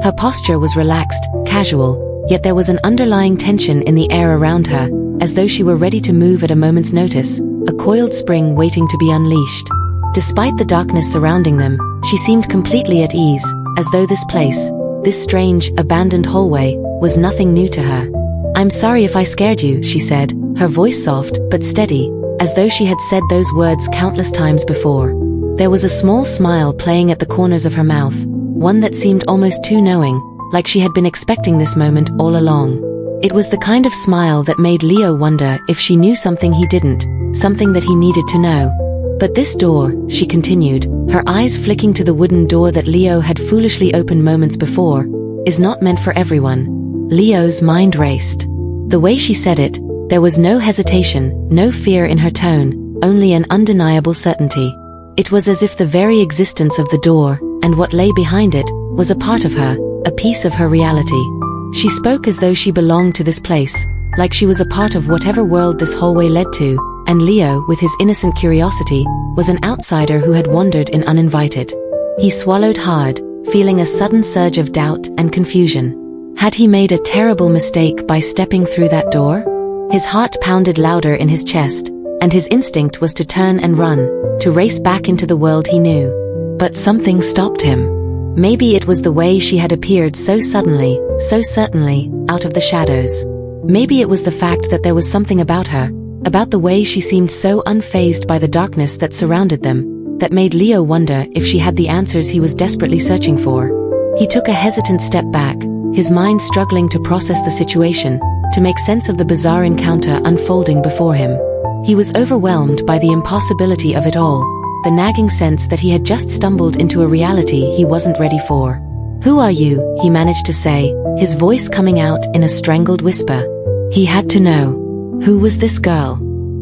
Her posture was relaxed, casual, yet there was an underlying tension in the air around her, as though she were ready to move at a moment's notice, a coiled spring waiting to be unleashed. Despite the darkness surrounding them, she seemed completely at ease, as though this place, this strange, abandoned hallway, was nothing new to her. "I'm sorry if I scared you," she said, her voice soft but steady, as though she had said those words countless times before. There was a small smile playing at the corners of her mouth, one that seemed almost too knowing, like she had been expecting this moment all along. It was the kind of smile that made Leo wonder if she knew something he didn't, something that he needed to know. "But this door," she continued, her eyes flicking to the wooden door that Leo had foolishly opened moments before, "is not meant for everyone." Leo's mind raced. The way she said it, there was no hesitation, no fear in her tone, only an undeniable certainty. It was as if the very existence of the door, and what lay behind it, was a part of her, a piece of her reality. She spoke as though she belonged to this place, like she was a part of whatever world this hallway led to, and Leo, with his innocent curiosity, was an outsider who had wandered in uninvited. He swallowed hard, feeling a sudden surge of doubt and confusion. Had he made a terrible mistake by stepping through that door? His heart pounded louder in his chest, and his instinct was to turn and run, to race back into the world he knew. But something stopped him. Maybe it was the way she had appeared so suddenly, so certainly, out of the shadows. Maybe it was the fact that there was something about her, about the way she seemed so unfazed by the darkness that surrounded them, that made Leo wonder if she had the answers he was desperately searching for. He took a hesitant step back, his mind struggling to process the situation, to make sense of the bizarre encounter unfolding before him. He was overwhelmed by the impossibility of it all, the nagging sense that he had just stumbled into a reality he wasn't ready for. "Who are you?" he managed to say, his voice coming out in a strangled whisper. He had to know. Who was this girl?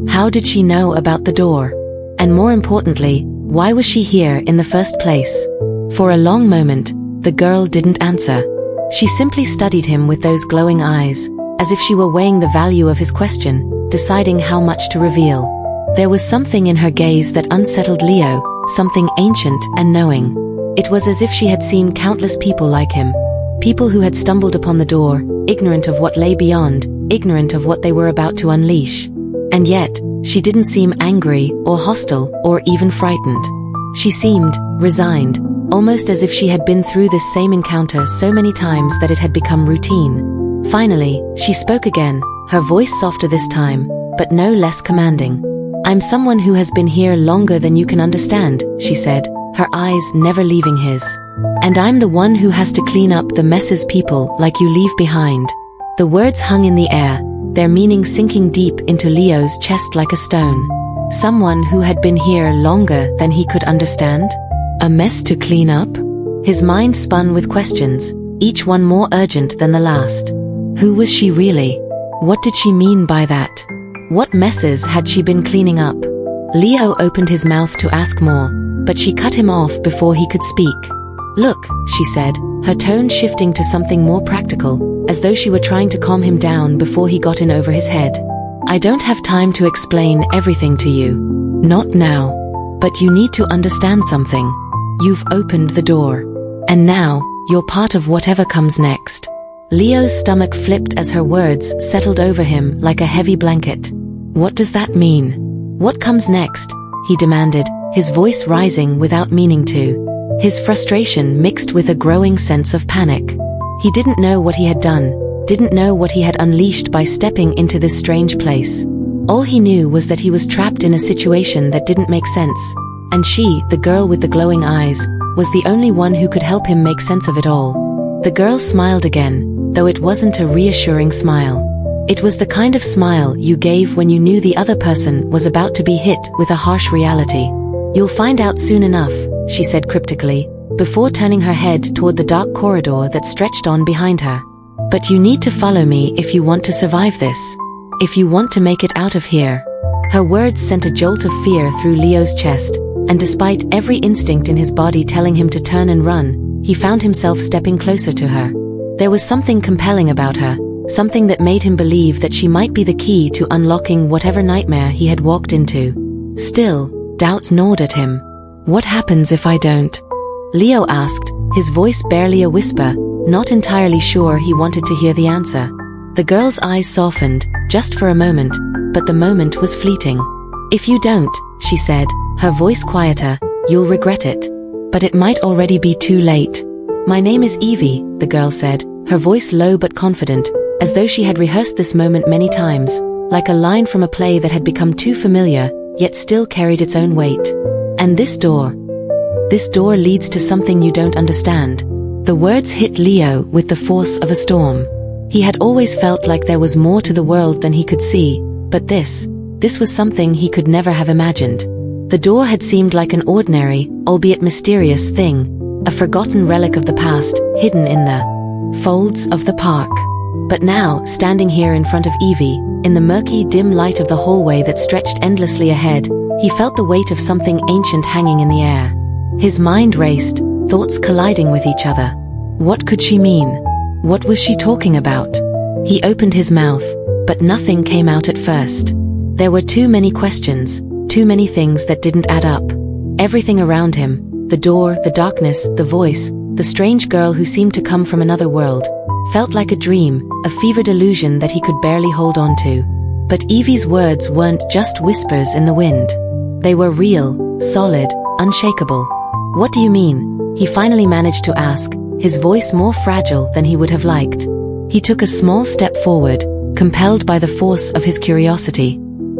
How did she know about the door? And more importantly, why was she here in the first place? For a long moment, the girl didn't answer. She simply studied him with those glowing eyes, as if she were weighing the value of his question, deciding how much to reveal. There was something in her gaze that unsettled Leo, something ancient and knowing. It was as if she had seen countless people like him, people who had stumbled upon the door, ignorant of what lay beyond, ignorant of what they were about to unleash. And yet, she didn't seem angry or hostile or even frightened. She seemed resigned, almost as if she had been through this same encounter so many times that it had become routine. Finally, she spoke again, her voice softer this time, but no less commanding. "I'm someone who has been here longer than you can understand," she said, her eyes never leaving his. "And I'm the one who has to clean up the messes people like you leave behind." The words hung in the air, their meaning sinking deep into Leo's chest like a stone. Someone who had been here longer than he could understand? A mess to clean up? His mind spun with questions, each one more urgent than the last. Who was she really? What did she mean by that? What messes had she been cleaning up? Leo opened his mouth to ask more, but she cut him off before he could speak. "Look," she said, her tone shifting to something more practical, as though she were trying to calm him down before he got in over his head. "I don't have time to explain everything to you. Not now. But you need to understand something. You've opened the door. And now, you're part of whatever comes next." Leo's stomach flipped as her words settled over him like a heavy blanket. "What does that mean? What comes next?" he demanded, his voice rising without meaning to. His frustration mixed with a growing sense of panic. He didn't know what he had done, didn't know what he had unleashed by stepping into this strange place. All he knew was that he was trapped in a situation that didn't make sense, and she, the girl with the glowing eyes, was the only one who could help him make sense of it all. The girl smiled again, though it wasn't a reassuring smile. It was the kind of smile you gave when you knew the other person was about to be hit with a harsh reality. "You'll find out soon enough," she said cryptically, before turning her head toward the dark corridor that stretched on behind her. "But you need to follow me if you want to survive this. If you want to make it out of here." Her words sent a jolt of fear through Leo's chest, and despite every instinct in his body telling him to turn and run, he found himself stepping closer to her. There was something compelling about her, something that made him believe that she might be the key to unlocking whatever nightmare he had walked into. Still, doubt gnawed at him. "What happens if I don't?" Leo asked, his voice barely a whisper, not entirely sure he wanted to hear the answer. The girl's eyes softened, just for a moment, but the moment was fleeting. "If you don't," she said, her voice quieter, "you'll regret it. But it might already be too late." "My name is Evie," the girl said, her voice low but confident, as though she had rehearsed this moment many times, like a line from a play that had become too familiar, yet still carried its own weight. "And this door leads to something you don't understand." The words hit Leo with the force of a storm. He had always felt like there was more to the world than he could see, but this was something he could never have imagined. The door had seemed like an ordinary, albeit mysterious thing, a forgotten relic of the past, hidden in the folds of the park. But now, standing here in front of Evie, in the murky, dim light of the hallway that stretched endlessly ahead, he felt the weight of something ancient hanging in the air. His mind raced, thoughts colliding with each other. What could she mean? What was she talking about? He opened his mouth, but nothing came out at first. There were too many questions, too many things that didn't add up. Everything around him, the door, the darkness, the voice, the strange girl who seemed to come from another world, felt like a dream, a fevered illusion that he could barely hold on to. But Evie's words weren't just whispers in the wind. They were real, solid, unshakable. "What do you mean?" he finally managed to ask, his voice more fragile than he would have liked. He took a small step forward, compelled by the force of his curiosity.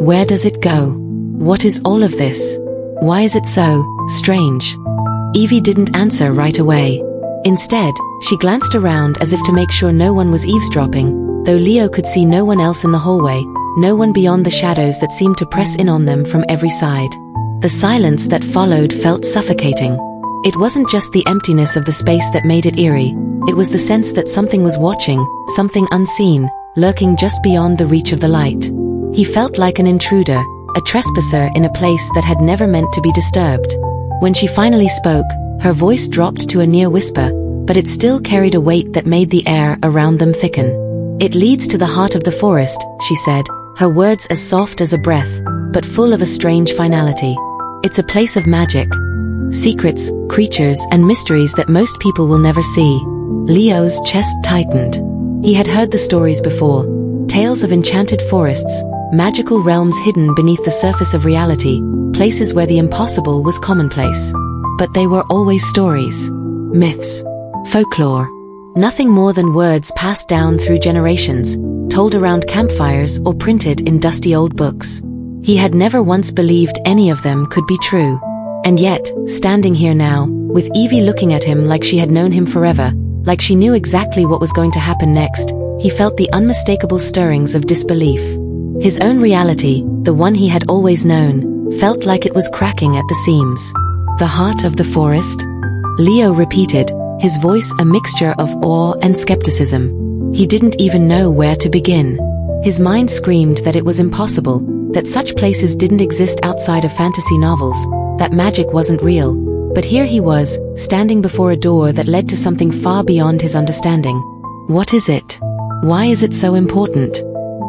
"Where does it go? What is all of this? Why is it so strange?" Evie didn't answer right away. Instead, she glanced around as if to make sure no one was eavesdropping, though Leo could see no one else in the hallway, no one beyond the shadows that seemed to press in on them from every side. The silence that followed felt suffocating. It wasn't just the emptiness of the space that made it eerie, it was the sense that something was watching, something unseen, lurking just beyond the reach of the light. He felt like an intruder, a trespasser in a place that had never meant to be disturbed. When she finally spoke, her voice dropped to a near whisper, but it still carried a weight that made the air around them thicken. "It leads to the heart of the forest," she said, her words as soft as a breath, but full of a strange finality. "It's a place of magic, secrets, creatures, and mysteries that most people will never see." Leo's chest tightened. He had heard the stories before, tales of enchanted forests, magical realms hidden beneath the surface of reality, places where the impossible was commonplace. But they were always stories, myths, folklore, nothing more than words passed down through generations, told around campfires or printed in dusty old books. He had never once believed any of them could be true. And yet, standing here now, with Evie looking at him like she had known him forever, like she knew exactly what was going to happen next, he felt the unmistakable stirrings of disbelief. His own reality, the one he had always known, felt like it was cracking at the seams. "The heart of the forest?" Leo repeated, his voice a mixture of awe and skepticism. He didn't even know where to begin. His mind screamed that it was impossible, that such places didn't exist outside of fantasy novels, that magic wasn't real. But here he was, standing before a door that led to something far beyond his understanding. What is it? Why is it so important?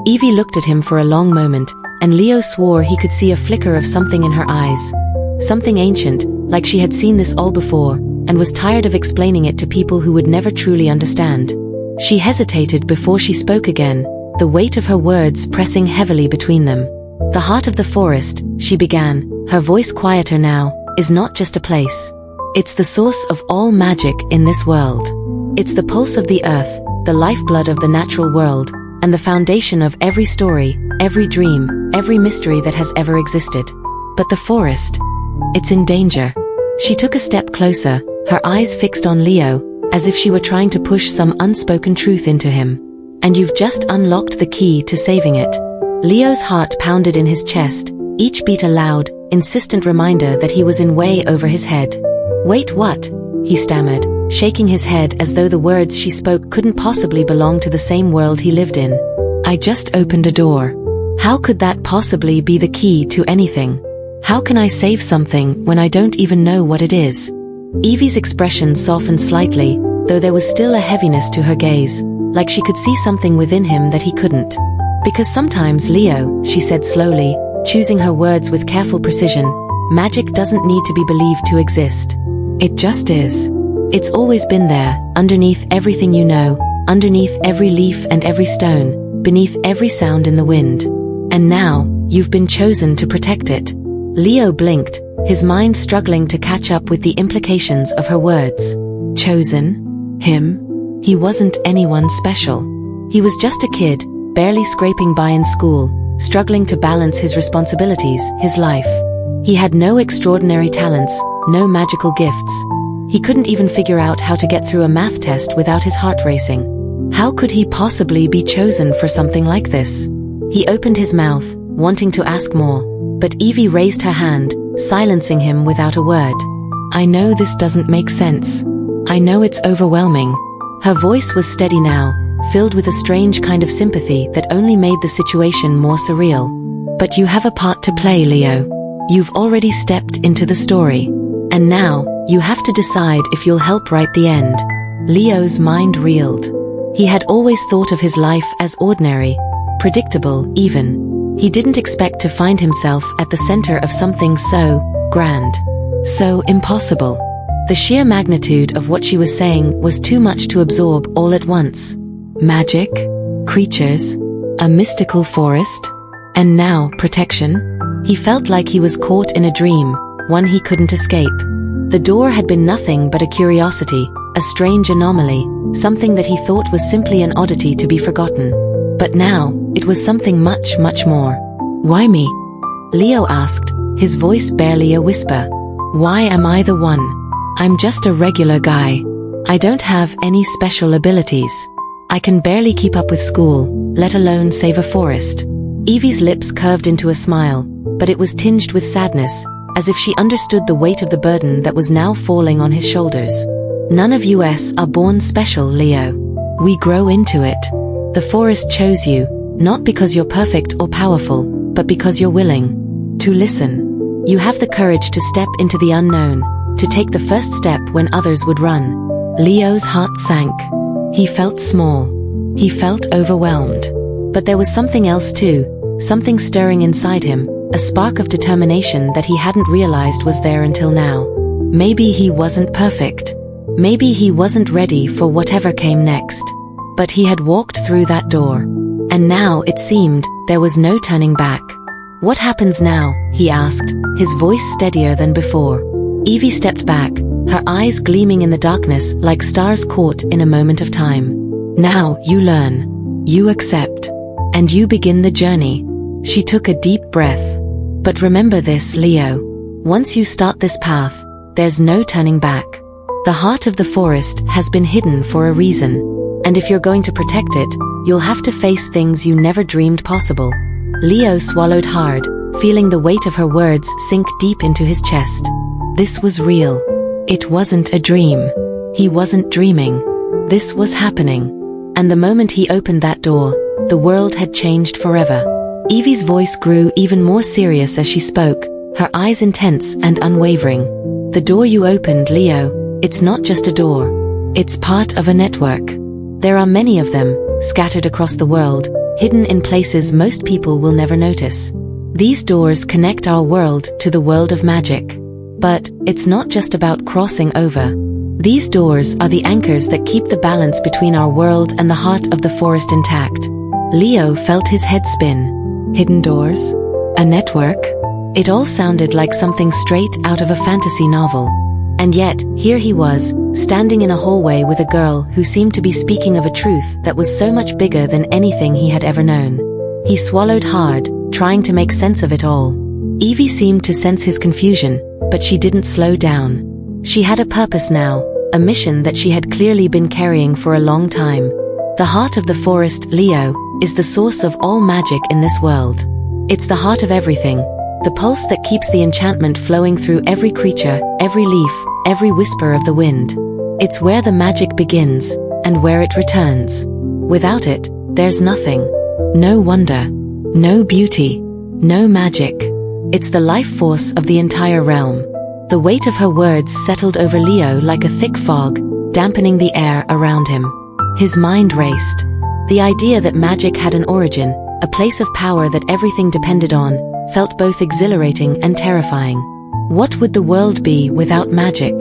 Evie looked at him for a long moment, and Leo swore he could see a flicker of something in her eyes. Something ancient, like she had seen this all before, and was tired of explaining it to people who would never truly understand. She hesitated before she spoke again, the weight of her words pressing heavily between them. "The heart of the forest," she began, her voice quieter now, "is not just a place. It's the source of all magic in this world. It's the pulse of the earth, the lifeblood of the natural world, and the foundation of every story, every dream, every mystery that has ever existed. But the forest, it's in danger." She took a step closer, her eyes fixed on Leo, as if she were trying to push some unspoken truth into him. "And you've just unlocked the key to saving it." Leo's heart pounded in his chest, each beat a loud, insistent reminder that he was in way over his head. "Wait, what?" he stammered, shaking his head as though the words she spoke couldn't possibly belong to the same world he lived in. "I just opened a door. How could that possibly be the key to anything? How can I save something when I don't even know what it is?" Evie's expression softened slightly, though there was still a heaviness to her gaze, like she could see something within him that he couldn't. "Because sometimes, Leo," she said slowly, choosing her words with careful precision, "magic doesn't need to be believed to exist. It just is. It's always been there, underneath everything you know, underneath every leaf and every stone, beneath every sound in the wind. And now, you've been chosen to protect it. Leo blinked, his mind struggling to catch up with the implications of her words. Chosen? Him? He wasn't anyone special. He was just a kid, barely scraping by in school, struggling to balance his responsibilities, his life. He had no extraordinary talents, no magical gifts. He couldn't even figure out how to get through a math test without his heart racing. How could he possibly be chosen for something like this? He opened his mouth, wanting to ask more, but Evie raised her hand, silencing him without a word. I know this doesn't make sense. I know it's overwhelming. Her voice was steady now, filled with a strange kind of sympathy that only made the situation more surreal. But you have a part to play, Leo. You've already stepped into the story. And now, you have to decide if you'll help write the end. Leo's mind reeled. He had always thought of his life as ordinary, predictable even. He didn't expect to find himself at the center of something so grand, so impossible. The sheer magnitude of what she was saying was too much to absorb all at once. Magic, creatures, a mystical forest, and now protection. He felt like he was caught in a dream, one he couldn't escape. The door had been nothing but a curiosity, a strange anomaly, something that he thought was simply an oddity to be forgotten. But now, it was something much, much more. Why me? Leo asked, his voice barely a whisper. Why am I the one? I'm just a regular guy. I don't have any special abilities. I can barely keep up with school, let alone save a forest. Evie's lips curved into a smile, but it was tinged with sadness, as if she understood the weight of the burden that was now falling on his shoulders. None of us are born special, Leo. We grow into it. The forest chose you, not because you're perfect or powerful, but because you're willing to listen. You have the courage to step into the unknown, to take the first step when others would run. Leo's heart sank. He felt small. He felt overwhelmed. But there was something else too, something stirring inside him, a spark of determination that he hadn't realized was there until now. Maybe he wasn't perfect. Maybe he wasn't ready for whatever came next. But he had walked through that door. And now, it seemed, there was no turning back. What happens now? He asked, his voice steadier than before. Evie stepped back, her eyes gleaming in the darkness like stars caught in a moment of time. Now, you learn. You accept. And you begin the journey. She took a deep breath. But remember this, Leo. Once you start this path, there's no turning back. The heart of the forest has been hidden for a reason. And if you're going to protect it, you'll have to face things you never dreamed possible. Leo swallowed hard, feeling the weight of her words sink deep into his chest. This was real. It wasn't a dream. He wasn't dreaming. This was happening. And the moment he opened that door, the world had changed forever. Evie's voice grew even more serious as she spoke, her eyes intense and unwavering. The door you opened, Leo, it's not just a door. It's part of a network. There are many of them, scattered across the world, hidden in places most people will never notice. These doors connect our world to the world of magic. But it's not just about crossing over. These doors are the anchors that keep the balance between our world and the heart of the forest intact. Leo felt his head spin. Hidden doors? A network? It all sounded like something straight out of a fantasy novel. And yet, here he was, standing in a hallway with a girl who seemed to be speaking of a truth that was so much bigger than anything he had ever known. He swallowed hard, trying to make sense of it all. Evie seemed to sense his confusion, but she didn't slow down. She had a purpose now, a mission that she had clearly been carrying for a long time. The heart of the forest, Leo, is the source of all magic in this world. It's the heart of everything, the pulse that keeps the enchantment flowing through every creature, every leaf, every whisper of the wind. It's where the magic begins, and where it returns. Without it, there's nothing. No wonder. No beauty. No magic. It's the life force of the entire realm. The weight of her words settled over Leo like a thick fog, dampening the air around him. His mind raced. The idea that magic had an origin, a place of power that everything depended on, felt both exhilarating and terrifying. What would the world be without magic?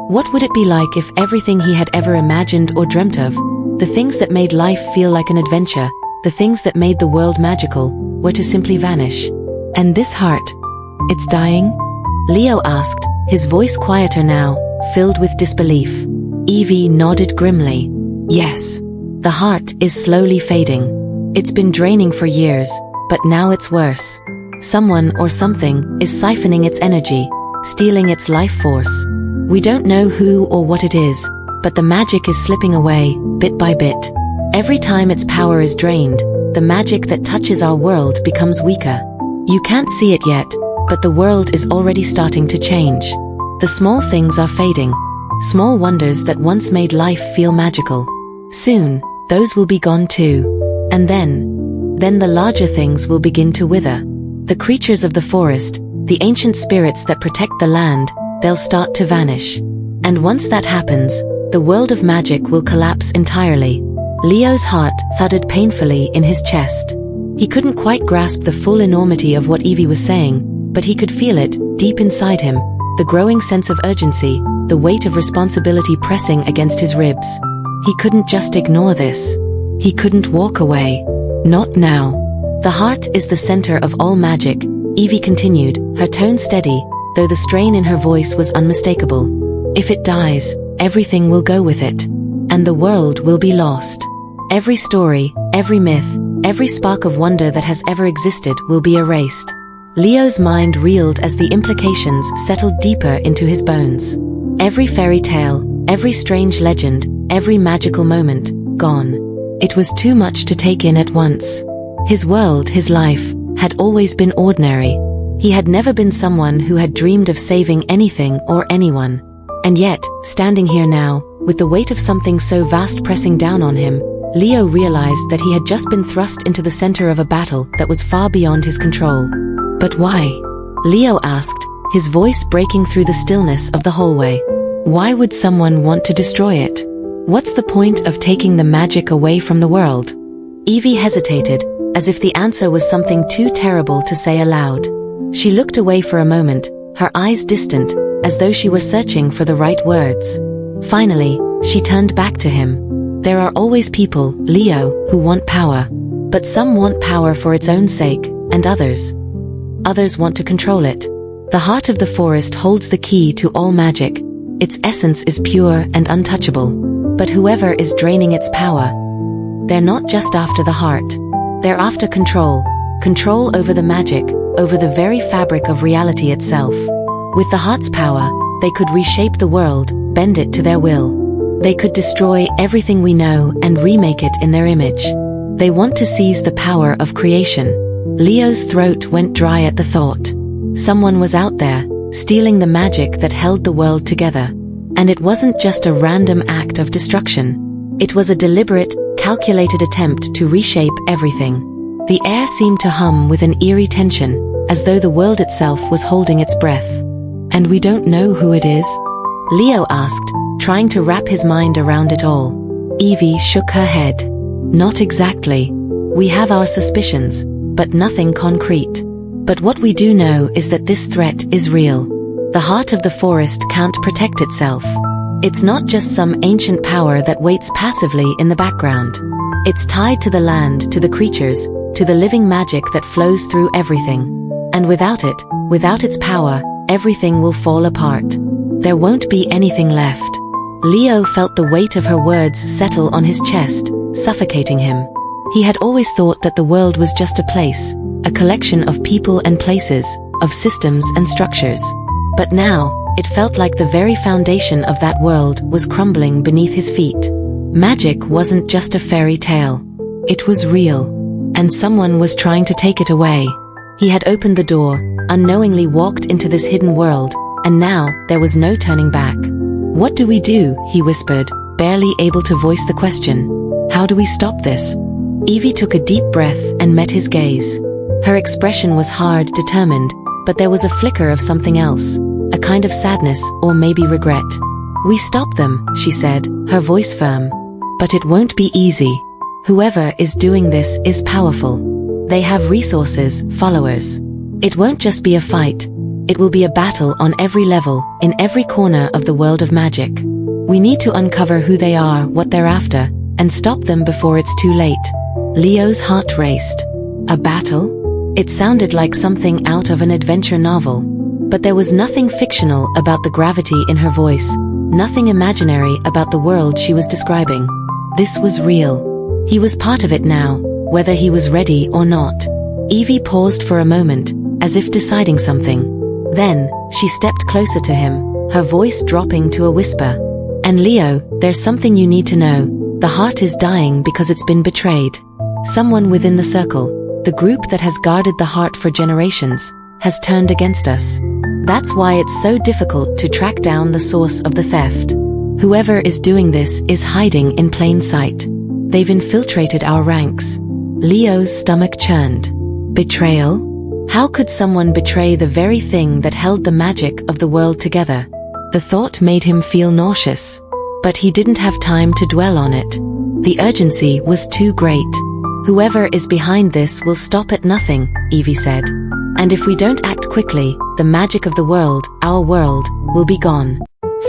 What would it be like if everything he had ever imagined or dreamt of, the things that made life feel like an adventure, the things that made the world magical, were to simply vanish? And this heart, it's dying? Leo asked, his voice quieter now, filled with disbelief. Evie nodded grimly. Yes. The heart is slowly fading. It's been draining for years, but now it's worse. Someone or something is siphoning its energy, stealing its life force. We don't know who or what it is, but the magic is slipping away, bit by bit. Every time its power is drained, the magic that touches our world becomes weaker. You can't see it yet, but the world is already starting to change. The small things are fading, small wonders that once made life feel magical. Soon, those will be gone too. And then the larger things will begin to wither. The creatures of the forest, the ancient spirits that protect the land, they'll start to vanish. And once that happens, the world of magic will collapse entirely. Leo's heart thudded painfully in his chest. He couldn't quite grasp the full enormity of what Evie was saying, but he could feel it, deep inside him, the growing sense of urgency, the weight of responsibility pressing against his ribs. He couldn't just ignore this. He couldn't walk away. Not now. The heart is the center of all magic, Evie continued, her tone steady, though the strain in her voice was unmistakable. If it dies, everything will go with it. And the world will be lost. Every story, every myth, every spark of wonder that has ever existed will be erased. Leo's mind reeled as the implications settled deeper into his bones. Every fairy tale, every strange legend, every magical moment, gone. It was too much to take in at once. His world, his life, had always been ordinary. He had never been someone who had dreamed of saving anything or anyone. And yet, standing here now, with the weight of something so vast pressing down on him, Leo realized that he had just been thrust into the center of a battle that was far beyond his control. But why? Leo asked, his voice breaking through the stillness of the hallway. Why would someone want to destroy it? What's the point of taking the magic away from the world? Evie hesitated, as if the answer was something too terrible to say aloud. She looked away for a moment, her eyes distant, as though she were searching for the right words. Finally, she turned back to him. There are always people, Leo, who want power. But some want power for its own sake, and others want to control it. The heart of the forest holds the key to all magic. Its essence is pure and untouchable. But whoever is draining its power, they're not just after the heart. They're after control. Control over the magic, over the very fabric of reality itself. With the heart's power, they could reshape the world, bend it to their will. They could destroy everything we know and remake it in their image. They want to seize the power of creation. Leo's throat went dry at the thought. Someone was out there, stealing the magic that held the world together. And it wasn't just a random act of destruction. It was a deliberate, calculated attempt to reshape everything. The air seemed to hum with an eerie tension, as though the world itself was holding its breath. And we don't know who it is? Leo asked, trying to wrap his mind around it all. Evie shook her head. Not exactly. We have our suspicions, but nothing concrete. But what we do know is that this threat is real. The heart of the forest can't protect itself. It's not just some ancient power that waits passively in the background. It's tied to the land, to the creatures, to the living magic that flows through everything. And without it, without its power, everything will fall apart. There won't be anything left. Leo felt the weight of her words settle on his chest, suffocating him. He had always thought that the world was just a place, a collection of people and places, of systems and structures. But now, it felt like the very foundation of that world was crumbling beneath his feet. Magic wasn't just a fairy tale. It was real. And someone was trying to take it away. He had opened the door, unknowingly walked into this hidden world, and now there was no turning back. What do we do? He whispered, barely able to voice the question. How do we stop this? Evie took a deep breath and met his gaze. Her expression was hard, determined, but there was a flicker of something else, a kind of sadness or maybe regret. We stop them, she said, her voice firm. But it won't be easy. Whoever is doing this is powerful. They have resources, followers. It won't just be a fight. It will be a battle on every level, in every corner of the world of magic. We need to uncover who they are, what they're after, and stop them before it's too late. Leo's heart raced. A battle? It sounded like something out of an adventure novel. But there was nothing fictional about the gravity in her voice, nothing imaginary about the world she was describing. This was real. He was part of it now, whether he was ready or not. Evie paused for a moment, as if deciding something. Then, she stepped closer to him, her voice dropping to a whisper. And Leo, there's something you need to know. The heart is dying because it's been betrayed. Someone within the circle, the group that has guarded the heart for generations, has turned against us. That's why it's so difficult to track down the source of the theft. Whoever is doing this is hiding in plain sight. They've infiltrated our ranks. Leo's stomach churned. Betrayal? How could someone betray the very thing that held the magic of the world together? The thought made him feel nauseous. But he didn't have time to dwell on it. The urgency was too great. Whoever is behind this will stop at nothing, Evie said. And if we don't act quickly, the magic of the world, our world, will be gone.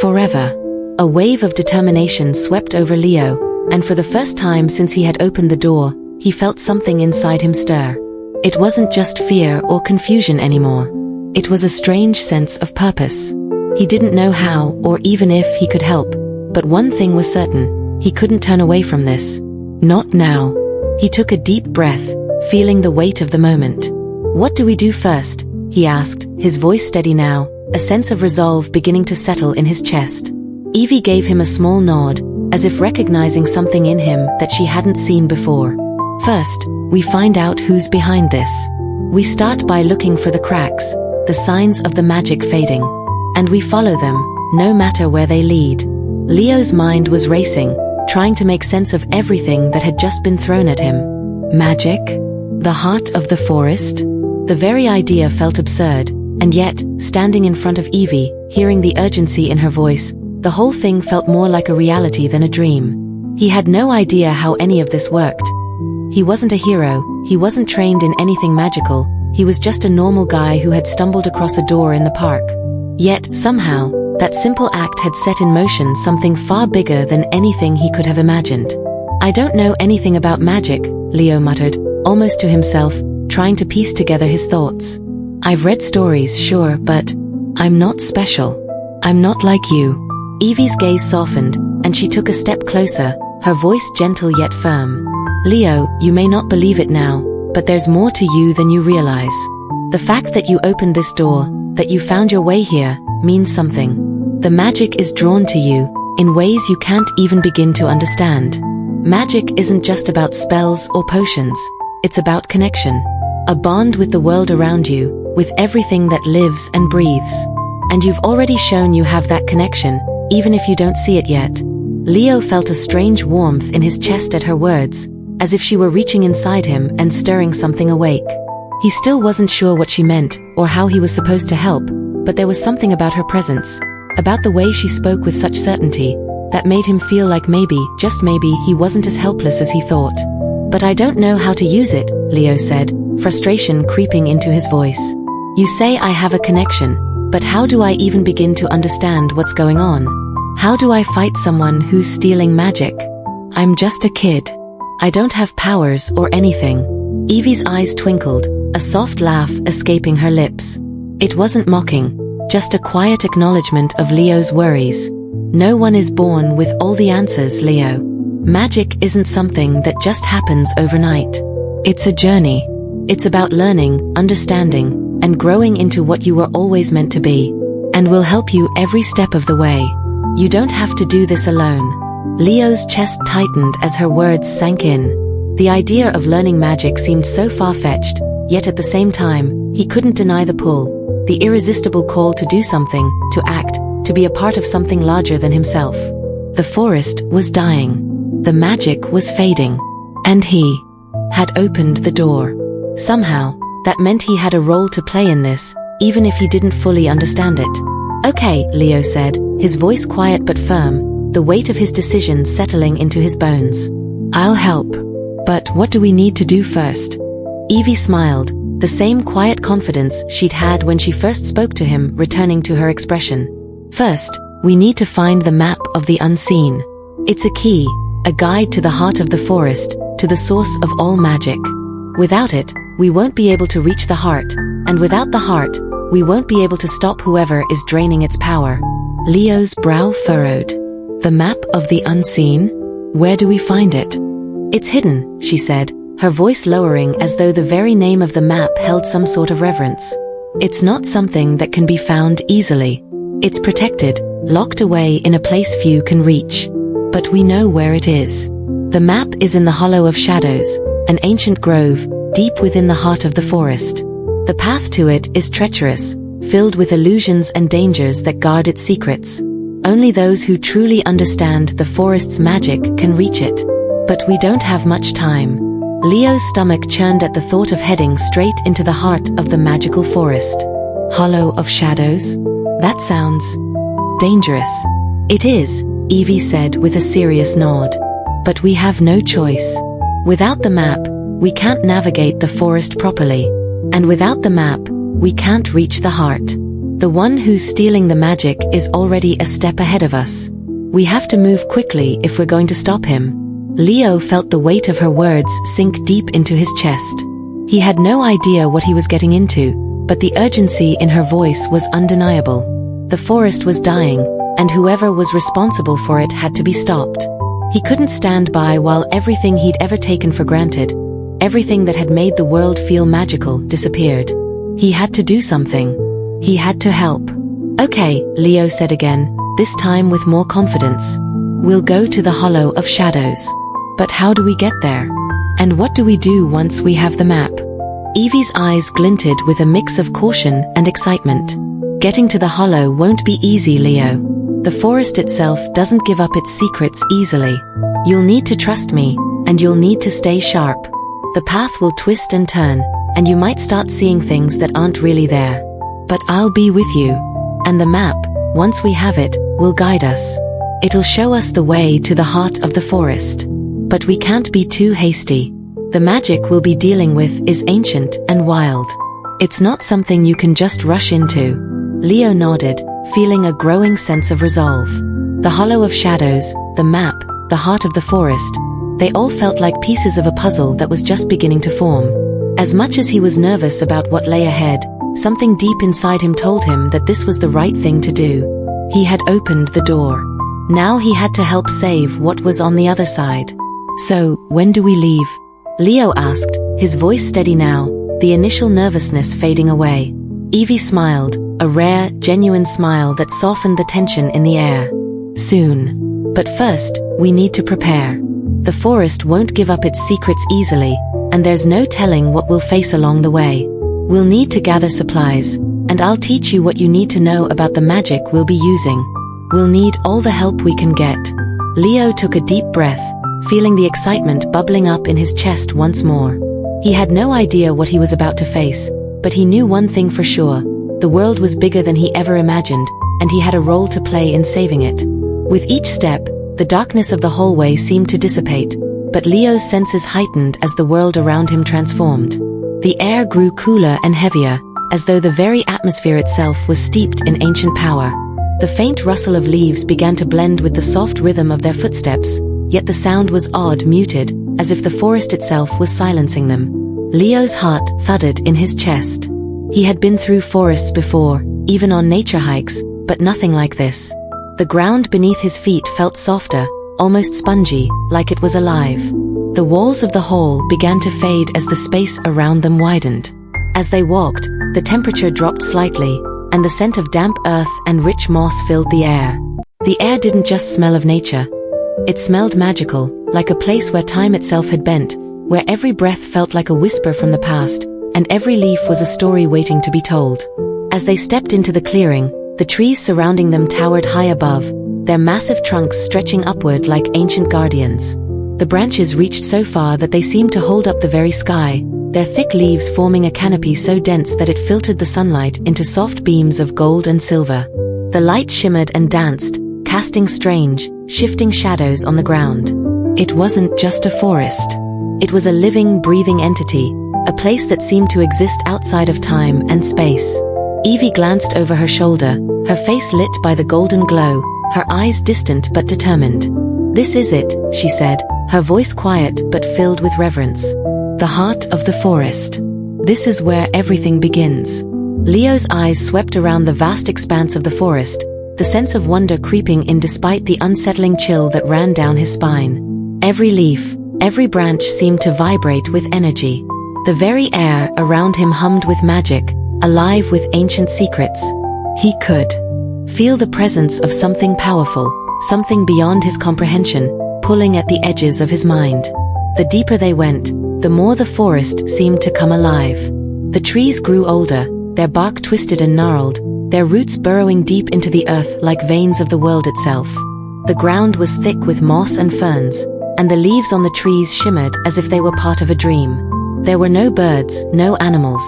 Forever. A wave of determination swept over Leo, and for the first time since he had opened the door, he felt something inside him stir. It wasn't just fear or confusion anymore. It was a strange sense of purpose. He didn't know how or even if he could help, but one thing was certain, he couldn't turn away from this. Not now. He took a deep breath, feeling the weight of the moment. What do we do first? He asked, his voice steady now, a sense of resolve beginning to settle in his chest. Evie gave him a small nod, as if recognizing something in him that she hadn't seen before. First, we find out who's behind this. We start by looking for the cracks, the signs of the magic fading. And we follow them, no matter where they lead. Leo's mind was racing, trying to make sense of everything that had just been thrown at him. Magic? The heart of the forest? The very idea felt absurd, and yet, standing in front of Evie, hearing the urgency in her voice, the whole thing felt more like a reality than a dream. He had no idea how any of this worked. He wasn't a hero, he wasn't trained in anything magical, he was just a normal guy who had stumbled across a door in the park. Yet, somehow, that simple act had set in motion something far bigger than anything he could have imagined. I don't know anything about magic, Leo muttered, almost to himself, trying to piece together his thoughts. I've read stories, sure, but I'm not special. I'm not like you. Evie's gaze softened, and she took a step closer, her voice gentle yet firm. Leo, you may not believe it now, but there's more to you than you realize. The fact that you opened this door, that you found your way here, means something. The magic is drawn to you, in ways you can't even begin to understand. Magic isn't just about spells or potions, it's about connection. A bond with the world around you, with everything that lives and breathes. And you've already shown you have that connection, even if you don't see it yet. Leo felt a strange warmth in his chest at her words, as if she were reaching inside him and stirring something awake. He still wasn't sure what she meant, or how he was supposed to help, but there was something about her presence, about the way she spoke with such certainty, that made him feel like maybe, just maybe, he wasn't as helpless as he thought. But I don't know how to use it, Leo said, frustration creeping into his voice. You say I have a connection, but how do I even begin to understand what's going on? How do I fight someone who's stealing magic? I'm just a kid. I don't have powers or anything. Evie's eyes twinkled, a soft laugh escaping her lips. It wasn't mocking, just a quiet acknowledgement of Leo's worries. No one is born with all the answers, Leo. Magic isn't something that just happens overnight. It's a journey. It's about learning, understanding, and growing into what you were always meant to be. And will help you every step of the way. You don't have to do this alone. Leo's chest tightened as her words sank in. The idea of learning magic seemed so far-fetched, yet at the same time, he couldn't deny the pull, the irresistible call to do something, to act, to be a part of something larger than himself. The forest was dying. The magic was fading. And he had opened the door. Somehow, that meant he had a role to play in this, even if he didn't fully understand it. Okay, Leo said, his voice quiet but firm, the weight of his decision settling into his bones. I'll help. But what do we need to do first? Evie smiled, the the same quiet confidence she'd had when she first spoke to him returning to her expression. First, we need to find the map of the unseen. It's a key, a guide to the heart of the forest, to the source of all magic. Without it, we won't be able to reach the heart, and without the heart, we won't be able to stop whoever is draining its power. Leo's brow furrowed. The map of the unseen? Where do we find it? It's hidden, she said, her voice lowering as though the very name of the map held some sort of reverence. It's not something that can be found easily. It's protected, locked away in a place few can reach. But we know where it is. The map is in the Hollow of Shadows, an ancient grove, deep within the heart of the forest. The path to it is treacherous, filled with illusions and dangers that guard its secrets. Only those who truly understand the forest's magic can reach it. But we don't have much time. Leo's stomach churned at the thought of heading straight into the heart of the magical forest. Hollow of Shadows? That sounds dangerous. It is, Evie said with a serious nod. But we have no choice. Without the map, we can't navigate the forest properly. And without the map, we can't reach the heart. The one who's stealing the magic is already a step ahead of us. We have to move quickly if we're going to stop him. Leo felt the weight of her words sink deep into his chest. He had no idea what he was getting into, but the urgency in her voice was undeniable. The forest was dying, and whoever was responsible for it had to be stopped. He couldn't stand by while everything he'd ever taken for granted, everything that had made the world feel magical, disappeared. He had to do something. He had to help. Okay, Leo said again, this time with more confidence. We'll go to the Hollow of Shadows. But how do we get there? And what do we do once we have the map? Evie's eyes glinted with a mix of caution and excitement. Getting to the hollow won't be easy, Leo. The forest itself doesn't give up its secrets easily. You'll need to trust me, and you'll need to stay sharp. The path will twist and turn, and you might start seeing things that aren't really there. But I'll be with you. And the map, once we have it, will guide us. It'll show us the way to the heart of the forest. But we can't be too hasty. The magic we'll be dealing with is ancient and wild. It's not something you can just rush into. Leo nodded, feeling a growing sense of resolve. The Hollow of Shadows, the map, the heart of the forest, they all felt like pieces of a puzzle that was just beginning to form. As much as he was nervous about what lay ahead, something deep inside him told him that this was the right thing to do. He had opened the door. Now he had to help save what was on the other side. So, when do we leave? Leo asked, his voice steady now, the initial nervousness fading away. Evie smiled, a rare, genuine smile that softened the tension in the air. Soon. But first, we need to prepare. The forest won't give up its secrets easily, and there's no telling what we'll face along the way. We'll need to gather supplies, and I'll teach you what you need to know about the magic we'll be using. We'll need all the help we can get. Leo took a deep breath, feeling the excitement bubbling up in his chest once more. He had no idea what he was about to face, but he knew one thing for sure. The world was bigger than he ever imagined, and he had a role to play in saving it. With each step, the darkness of the hallway seemed to dissipate, but Leo's senses heightened as the world around him transformed. The air grew cooler and heavier, as though the very atmosphere itself was steeped in ancient power. The faint rustle of leaves began to blend with the soft rhythm of their footsteps, yet the sound was odd, muted, as if the forest itself was silencing them. Leo's heart thudded in his chest. He had been through forests before, even on nature hikes, but nothing like this. The ground beneath his feet felt softer, almost spongy, like it was alive. The walls of the hall began to fade as the space around them widened. As they walked, the temperature dropped slightly, and the scent of damp earth and rich moss filled the air. The air didn't just smell of nature. It smelled magical, like a place where time itself had bent, where every breath felt like a whisper from the past, and every leaf was a story waiting to be told. As they stepped into the clearing, the trees surrounding them towered high above, their massive trunks stretching upward like ancient guardians. The branches reached so far that they seemed to hold up the very sky, their thick leaves forming a canopy so dense that it filtered the sunlight into soft beams of gold and silver. The light shimmered and danced, casting strange, shifting shadows on the ground. It wasn't just a forest. It was a living, breathing entity, a place that seemed to exist outside of time and space. Evie glanced over her shoulder, her face lit by the golden glow, her eyes distant but determined. "This is it," she said, her voice quiet but filled with reverence. "The heart of the forest. This is where everything begins." Leo's eyes swept around the vast expanse of the forest, the sense of wonder creeping in despite the unsettling chill that ran down his spine. Every leaf, every branch seemed to vibrate with energy. The very air around him hummed with magic, alive with ancient secrets. He could feel the presence of something powerful, something beyond his comprehension, pulling at the edges of his mind. The deeper they went, the more the forest seemed to come alive. The trees grew older, their bark twisted and gnarled, their roots burrowing deep into the earth like veins of the world itself. The ground was thick with moss and ferns, and the leaves on the trees shimmered as if they were part of a dream. There were no birds, no animals,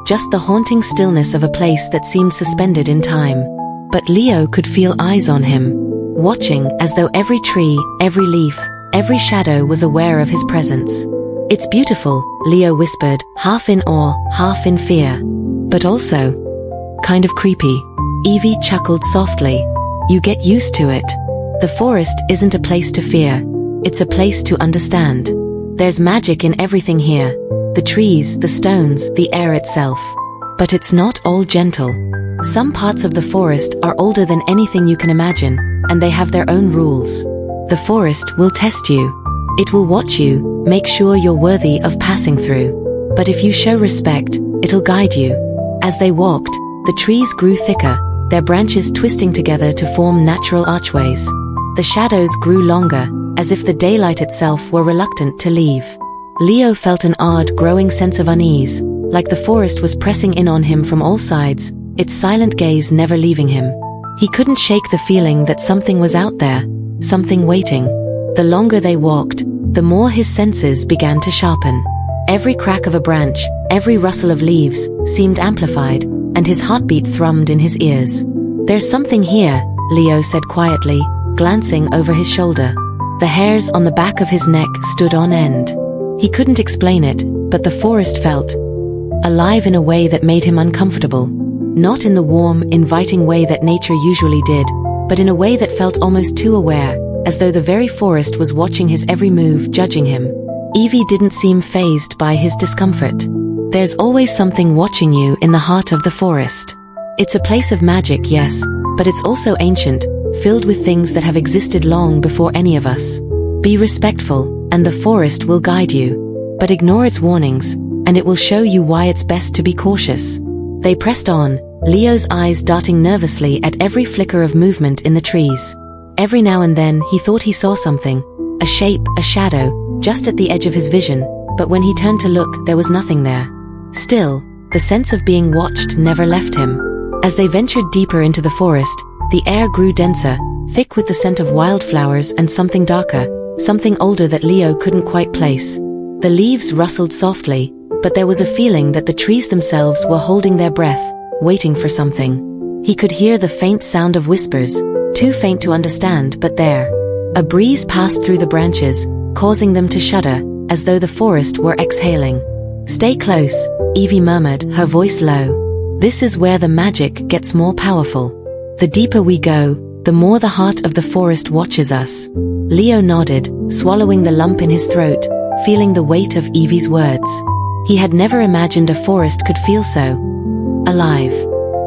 just the haunting stillness of a place that seemed suspended in time. But Leo could feel eyes on him, watching as though every tree, every leaf, every shadow was aware of his presence. "It's beautiful," Leo whispered, half in awe, half in fear. "But also kind of creepy." Evie chuckled softly. "You get used to it. The forest isn't a place to fear. It's a place to understand. There's magic in everything here. The trees, the stones, the air itself. But it's not all gentle. Some parts of the forest are older than anything you can imagine, and they have their own rules. The forest will test you. It will watch you, make sure you're worthy of passing through. But if you show respect, it'll guide you." As they walked, the trees grew thicker, their branches twisting together to form natural archways. The shadows grew longer, as if the daylight itself were reluctant to leave. Leo felt an odd, growing sense of unease, like the forest was pressing in on him from all sides, its silent gaze never leaving him. He couldn't shake the feeling that something was out there, something waiting. The longer they walked, the more his senses began to sharpen. Every crack of a branch, every rustle of leaves, seemed amplified, and his heartbeat thrummed in his ears. "There's something here," Leo said quietly, glancing over his shoulder. The hairs on the back of his neck stood on end. He couldn't explain it, but the forest felt alive in a way that made him uncomfortable. Not in the warm, inviting way that nature usually did, but in a way that felt almost too aware, as though the very forest was watching his every move, judging him. Evie didn't seem fazed by his discomfort. "There's always something watching you in the heart of the forest. It's a place of magic, yes, but it's also ancient, filled with things that have existed long before any of us. Be respectful, and the forest will guide you. But ignore its warnings, and it will show you why it's best to be cautious." They pressed on, Leo's eyes darting nervously at every flicker of movement in the trees. Every now and then he thought he saw something, a shape, a shadow, just at the edge of his vision, but when he turned to look, there was nothing there. Still, the sense of being watched never left him. As they ventured deeper into the forest, the air grew denser, thick with the scent of wildflowers and something darker, something older that Leo couldn't quite place. The leaves rustled softly, but there was a feeling that the trees themselves were holding their breath, waiting for something. He could hear the faint sound of whispers, too faint to understand, but there. A breeze passed through the branches, causing them to shudder, as though the forest were exhaling. "Stay close," Evie murmured, her voice low. "This is where the magic gets more powerful. The deeper we go, the more the heart of the forest watches us." Leo nodded, swallowing the lump in his throat, feeling the weight of Evie's words. He had never imagined a forest could feel so alive,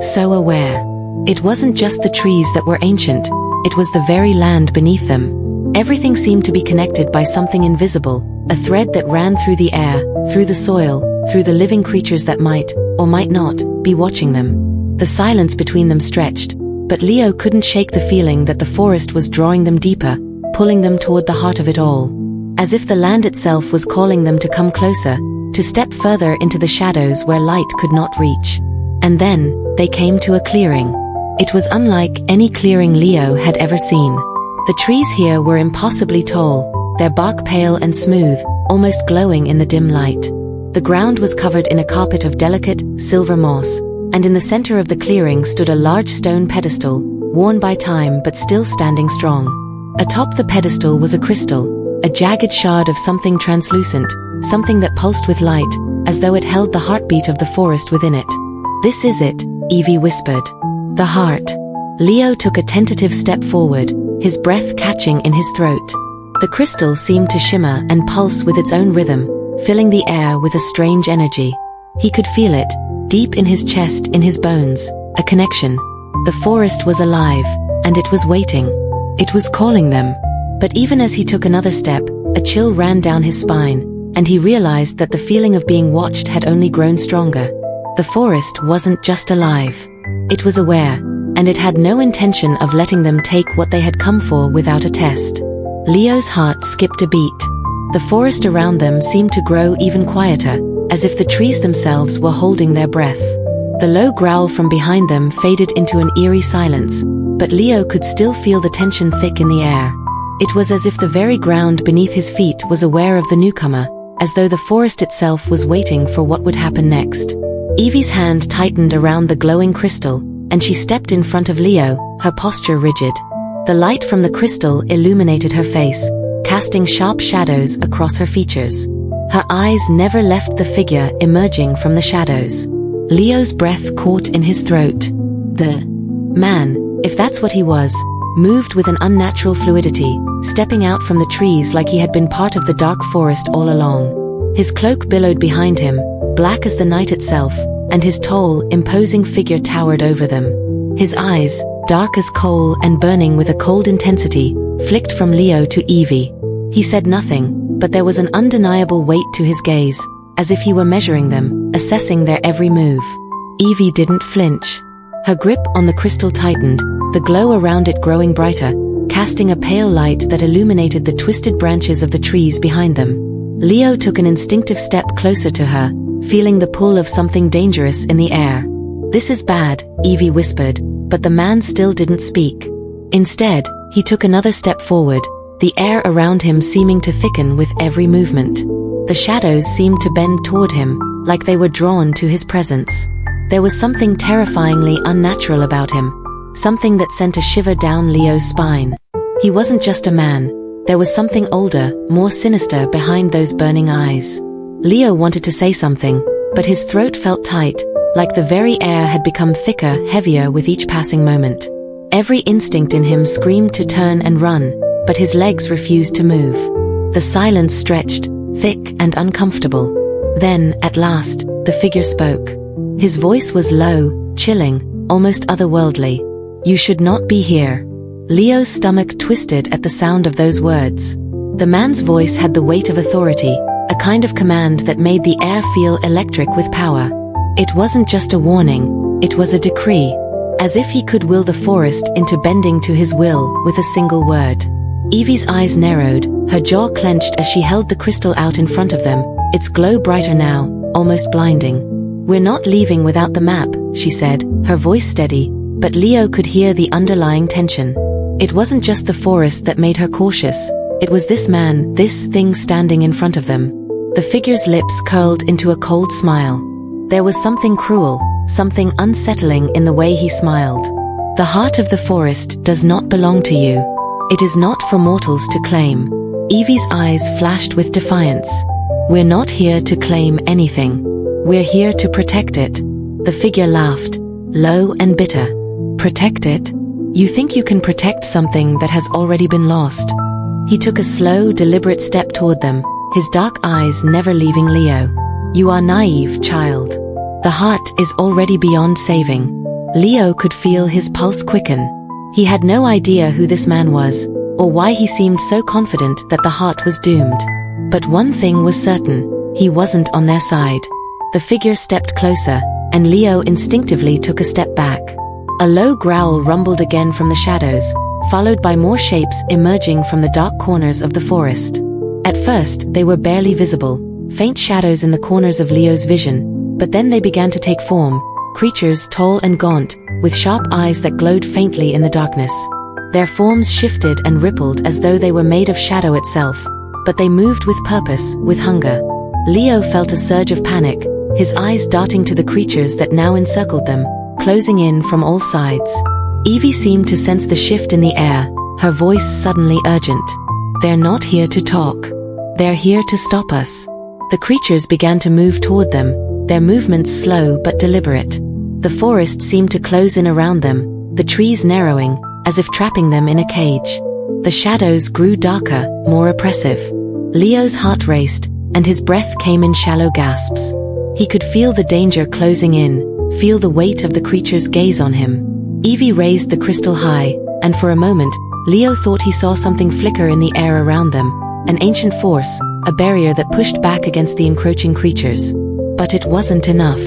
so aware. It wasn't just the trees that were ancient, it was the very land beneath them. Everything seemed to be connected by something invisible, a thread that ran through the air, through the soil, through the living creatures that might, or might not, be watching them. The silence between them stretched, but Leo couldn't shake the feeling that the forest was drawing them deeper, pulling them toward the heart of it all. As if the land itself was calling them to come closer, to step further into the shadows where light could not reach. And then, they came to a clearing. It was unlike any clearing Leo had ever seen. The trees here were impossibly tall, their bark pale and smooth, almost glowing in the dim light. The ground was covered in a carpet of delicate, silver moss, and in the center of the clearing stood a large stone pedestal, worn by time but still standing strong. Atop the pedestal was a crystal, a jagged shard of something translucent, something that pulsed with light, as though it held the heartbeat of the forest within it. "This is it," Evie whispered. "The heart." Leo took a tentative step forward, his breath catching in his throat. The crystal seemed to shimmer and pulse with its own rhythm, filling the air with a strange energy. He could feel it, deep in his chest, in his bones, a connection. The forest was alive, and it was waiting. It was calling them. But even as he took another step, a chill ran down his spine, and he realized that the feeling of being watched had only grown stronger. The forest wasn't just alive. It was aware, and it had no intention of letting them take what they had come for without a test. Leo's heart skipped a beat. The forest around them seemed to grow even quieter, as if the trees themselves were holding their breath. The low growl from behind them faded into an eerie silence, but Leo could still feel the tension thick in the air. It was as if the very ground beneath his feet was aware of the newcomer, as though the forest itself was waiting for what would happen next. Evie's hand tightened around the glowing crystal, and she stepped in front of Leo, her posture rigid. The light from the crystal illuminated her face, casting sharp shadows across her features. Her eyes never left the figure emerging from the shadows. Leo's breath caught in his throat. The man, if that's what he was, moved with an unnatural fluidity, stepping out from the trees like he had been part of the dark forest all along. His cloak billowed behind him, black as the night itself, and his tall, imposing figure towered over them. His eyes, dark as coal and burning with a cold intensity, flicked from Leo to Evie. He said nothing, but there was an undeniable weight to his gaze, as if he were measuring them, assessing their every move. Evie didn't flinch. Her grip on the crystal tightened, the glow around it growing brighter, casting a pale light that illuminated the twisted branches of the trees behind them. Leo took an instinctive step closer to her, feeling the pull of something dangerous in the air. "This is bad," Evie whispered, but the man still didn't speak. Instead, he took another step forward, the air around him seeming to thicken with every movement. The shadows seemed to bend toward him, like they were drawn to his presence. There was something terrifyingly unnatural about him, something that sent a shiver down Leo's spine. He wasn't just a man. There was something older, more sinister behind those burning eyes. Leo wanted to say something, but his throat felt tight, like the very air had become thicker, heavier with each passing moment. Every instinct in him screamed to turn and run, but his legs refused to move. The silence stretched, thick and uncomfortable. Then, at last, the figure spoke. His voice was low, chilling, almost otherworldly. "You should not be here." Leo's stomach twisted at the sound of those words. The man's voice had the weight of authority, a kind of command that made the air feel electric with power. It wasn't just a warning, it was a decree, as if he could will the forest into bending to his will with a single word. Evie's eyes narrowed, her jaw clenched as she held the crystal out in front of them, its glow brighter now, almost blinding. "We're not leaving without the map," she said, her voice steady, but Leo could hear the underlying tension. It wasn't just the forest that made her cautious, it was this man, this thing standing in front of them. The figure's lips curled into a cold smile. There was something cruel, something unsettling in the way he smiled. "The heart of the forest does not belong to you. It is not for mortals to claim." Evie's eyes flashed with defiance. "We're not here to claim anything. We're here to protect it." The figure laughed, low and bitter. "Protect it? You think you can protect something that has already been lost?" He took a slow, deliberate step toward them, his dark eyes never leaving Leo. "You are naive, child. The heart is already beyond saving." Leo could feel his pulse quicken. He had no idea who this man was, or why he seemed so confident that the heart was doomed. But one thing was certain, he wasn't on their side. The figure stepped closer, and Leo instinctively took a step back. A low growl rumbled again from the shadows, followed by more shapes emerging from the dark corners of the forest. At first, they were barely visible, faint shadows in the corners of Leo's vision, but then they began to take form, creatures tall and gaunt, with sharp eyes that glowed faintly in the darkness. Their forms shifted and rippled as though they were made of shadow itself, but they moved with purpose, with hunger. Leo felt a surge of panic, his eyes darting to the creatures that now encircled them, closing in from all sides. Evie seemed to sense the shift in the air, her voice suddenly urgent. "They're not here to talk. They're here to stop us." The creatures began to move toward them, their movements slow but deliberate. The forest seemed to close in around them, the trees narrowing, as if trapping them in a cage. The shadows grew darker, more oppressive. Leo's heart raced, and his breath came in shallow gasps. He could feel the danger closing in, feel the weight of the creature's gaze on him. Evie raised the crystal high, and for a moment, Leo thought he saw something flicker in the air around them, an ancient force, a barrier that pushed back against the encroaching creatures. But it wasn't enough.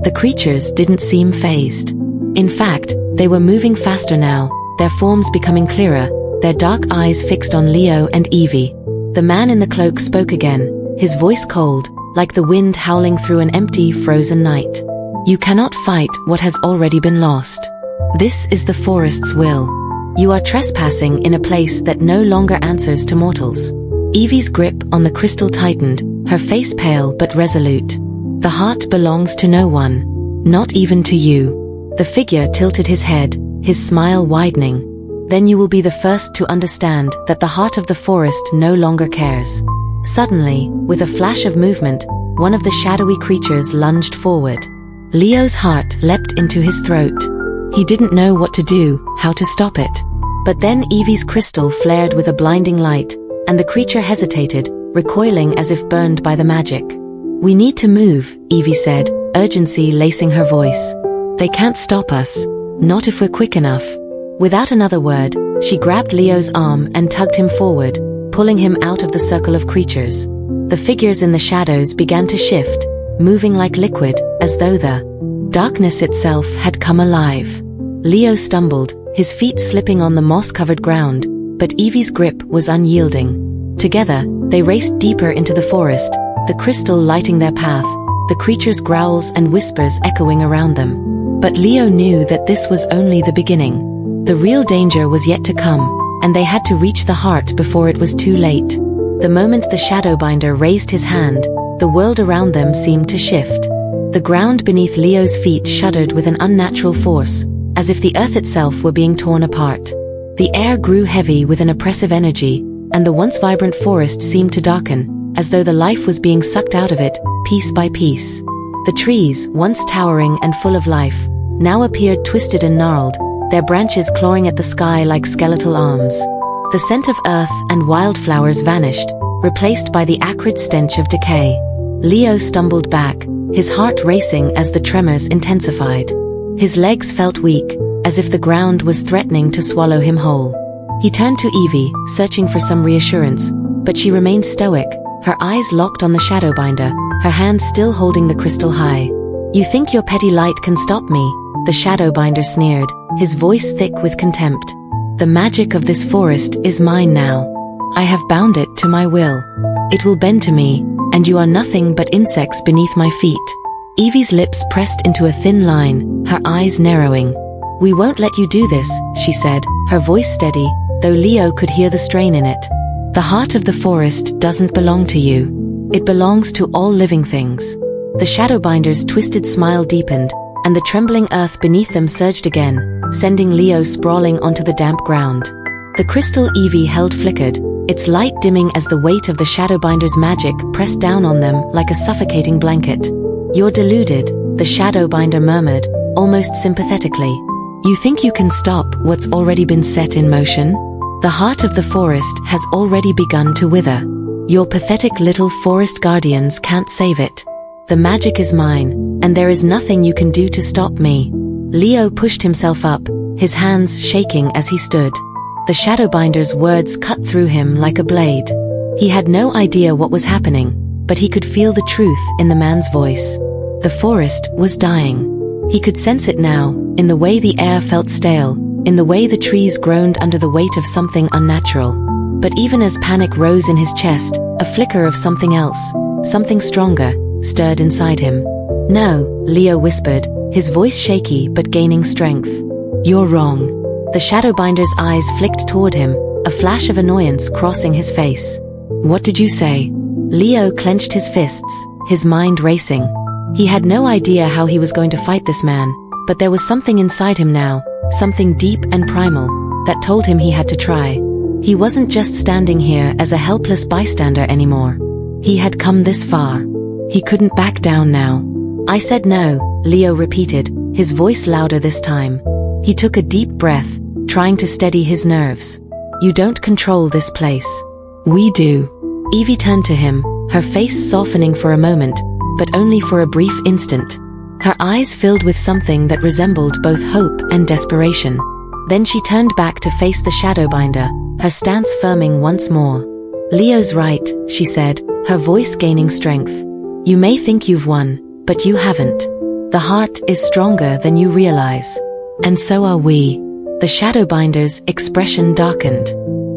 The creatures didn't seem fazed. In fact, they were moving faster now, their forms becoming clearer, their dark eyes fixed on Leo and Evie. The man in the cloak spoke again, his voice cold, like the wind howling through an empty, frozen night. You cannot fight what has already been lost. This is the forest's will. You are trespassing in a place that no longer answers to mortals. Evie's grip on the crystal tightened, her face pale but resolute. The heart belongs to no one, not even to you. The figure tilted his head, his smile widening. Then you will be the first to understand that the heart of the forest no longer cares. Suddenly, with a flash of movement, one of the shadowy creatures lunged forward. Leo's heart leapt into his throat. He didn't know what to do, how to stop it. But then Evie's crystal flared with a blinding light, and the creature hesitated, recoiling as if burned by the magic. We need to move, Evie said, urgency lacing her voice. They can't stop us, not if we're quick enough. Without another word, she grabbed Leo's arm and tugged him forward, pulling him out of the circle of creatures. The figures in the shadows began to shift, moving like liquid, as though the darkness itself had come alive. Leo stumbled, his feet slipping on the moss-covered ground, but Evie's grip was unyielding. Together, they raced deeper into the forest, the crystal lighting their path, the creatures' growls and whispers echoing around them. But Leo knew that this was only the beginning. The real danger was yet to come, and they had to reach the heart before it was too late. The moment the Shadowbinder raised his hand, the world around them seemed to shift. The ground beneath Leo's feet shuddered with an unnatural force, as if the earth itself were being torn apart. The air grew heavy with an oppressive energy, and the once vibrant forest seemed to darken, as though the life was being sucked out of it, piece by piece. The trees, once towering and full of life, now appeared twisted and gnarled, their branches clawing at the sky like skeletal arms. The scent of earth and wildflowers vanished, replaced by the acrid stench of decay. Leo stumbled back, his heart racing as the tremors intensified. His legs felt weak, as if the ground was threatening to swallow him whole. He turned to Evie, searching for some reassurance, but she remained stoic, her eyes locked on the Shadowbinder, her hand still holding the crystal high. You think your petty light can stop me? The Shadowbinder sneered, his voice thick with contempt. The magic of this forest is mine now. I have bound it to my will. It will bend to me, and you are nothing but insects beneath my feet. Evie's lips pressed into a thin line, her eyes narrowing. We won't let you do this, she said, her voice steady, though Leo could hear the strain in it. The heart of the forest doesn't belong to you. It belongs to all living things. The Shadowbinder's twisted smile deepened, and the trembling earth beneath them surged again, sending Leo sprawling onto the damp ground. The crystal Evie held flickered, its light dimming as the weight of the Shadowbinder's magic pressed down on them like a suffocating blanket. You're deluded, the Shadowbinder murmured, almost sympathetically. You think you can stop what's already been set in motion? The heart of the forest has already begun to wither. Your pathetic little forest guardians can't save it. The magic is mine, and there is nothing you can do to stop me. Leo pushed himself up, his hands shaking as he stood. The Shadowbinder's words cut through him like a blade. He had no idea what was happening, but he could feel the truth in the man's voice. The forest was dying. He could sense it now, in the way the air felt stale, in the way the trees groaned under the weight of something unnatural. But even as panic rose in his chest, a flicker of something else, something stronger, stirred inside him. No, Leo whispered, his voice shaky but gaining strength. You're wrong. The Shadowbinder's eyes flicked toward him, a flash of annoyance crossing his face. What did you say? Leo clenched his fists, his mind racing. He had no idea how he was going to fight this man, but there was something inside him now, something deep and primal, that told him he had to try. He wasn't just standing here as a helpless bystander anymore. He had come this far. He couldn't back down now. I said no, Leo repeated, his voice louder this time. He took a deep breath, trying to steady his nerves. You don't control this place. We do. Evie turned to him, her face softening for a moment, but only for a brief instant. Her eyes filled with something that resembled both hope and desperation. Then she turned back to face the Shadowbinder, her stance firming once more. Leo's right, she said, her voice gaining strength. You may think you've won, but you haven't. The heart is stronger than you realize. And so are we. The Shadowbinder's expression darkened.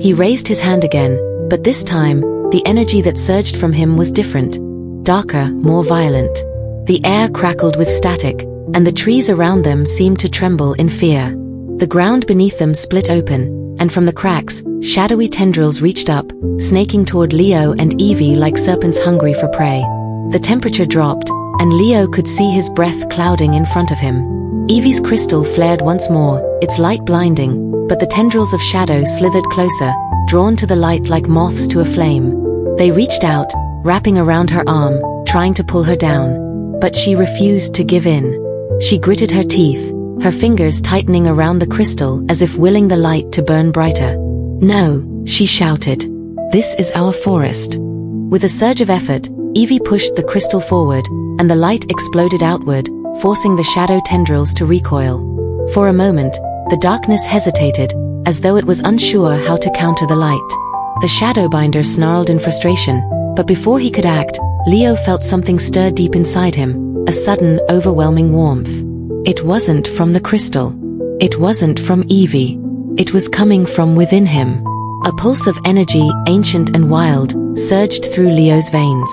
He raised his hand again, but this time, the energy that surged from him was different. Darker, more violent. The air crackled with static, and the trees around them seemed to tremble in fear. The ground beneath them split open, and from the cracks, shadowy tendrils reached up, snaking toward Leo and Evie like serpents hungry for prey. The temperature dropped, and Leo could see his breath clouding in front of him. Evie's crystal flared once more, its light blinding, but the tendrils of shadow slithered closer, drawn to the light like moths to a flame. They reached out, wrapping around her arm, trying to pull her down. But she refused to give in. She gritted her teeth, her fingers tightening around the crystal as if willing the light to burn brighter. No, she shouted. This is our forest. With a surge of effort, Evie pushed the crystal forward, and the light exploded outward, forcing the shadow tendrils to recoil. For a moment, the darkness hesitated, as though it was unsure how to counter the light. The Shadowbinder snarled in frustration, but before he could act, Leo felt something stir deep inside him, a sudden, overwhelming warmth. It wasn't from the crystal. It wasn't from Evie. It was coming from within him. A pulse of energy, ancient and wild, surged through Leo's veins.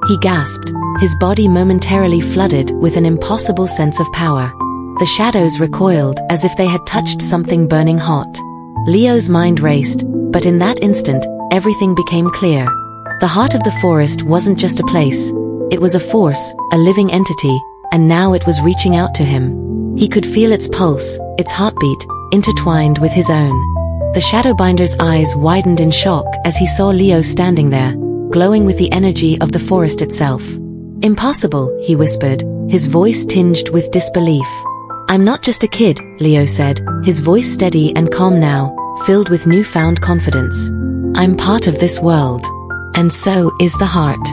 He gasped, his body momentarily flooded with an impossible sense of power. The shadows recoiled as if they had touched something burning hot. Leo's mind raced, but in that instant, everything became clear. The heart of the forest wasn't just a place. It was a force, a living entity, and now it was reaching out to him. He could feel its pulse, its heartbeat, intertwined with his own. The Shadowbinder's eyes widened in shock as he saw Leo standing there, glowing with the energy of the forest itself. Impossible, he whispered, his voice tinged with disbelief. I'm not just a kid, Leo said, his voice steady and calm now, filled with newfound confidence. I'm part of this world. And so is the heart.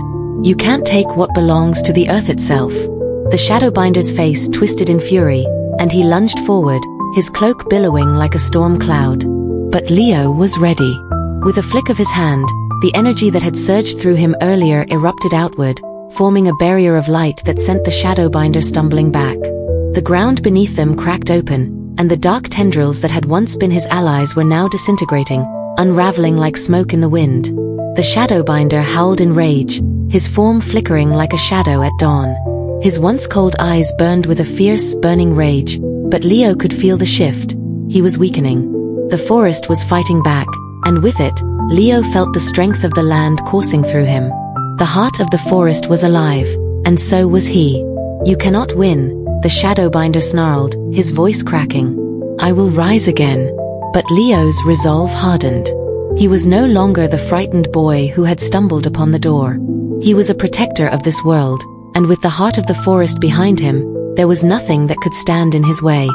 You can't take what belongs to the earth itself. The Shadowbinder's face twisted in fury, and he lunged forward, his cloak billowing like a storm cloud. But Leo was ready. With a flick of his hand, the energy that had surged through him earlier erupted outward, forming a barrier of light that sent the Shadowbinder stumbling back. The ground beneath them cracked open, and the dark tendrils that had once been his allies were now disintegrating, unraveling like smoke in the wind. The Shadowbinder howled in rage, his form flickering like a shadow at dawn. His once cold eyes burned with a fierce, burning rage, but Leo could feel the shift. He was weakening. The forest was fighting back, and with it, Leo felt the strength of the land coursing through him. The heart of the forest was alive, and so was he. You cannot win, the Shadowbinder snarled, his voice cracking. I will rise again. But Leo's resolve hardened. He was no longer the frightened boy who had stumbled upon the door. He was a protector of this world, and with the heart of the forest behind him, there was nothing that could stand in his way.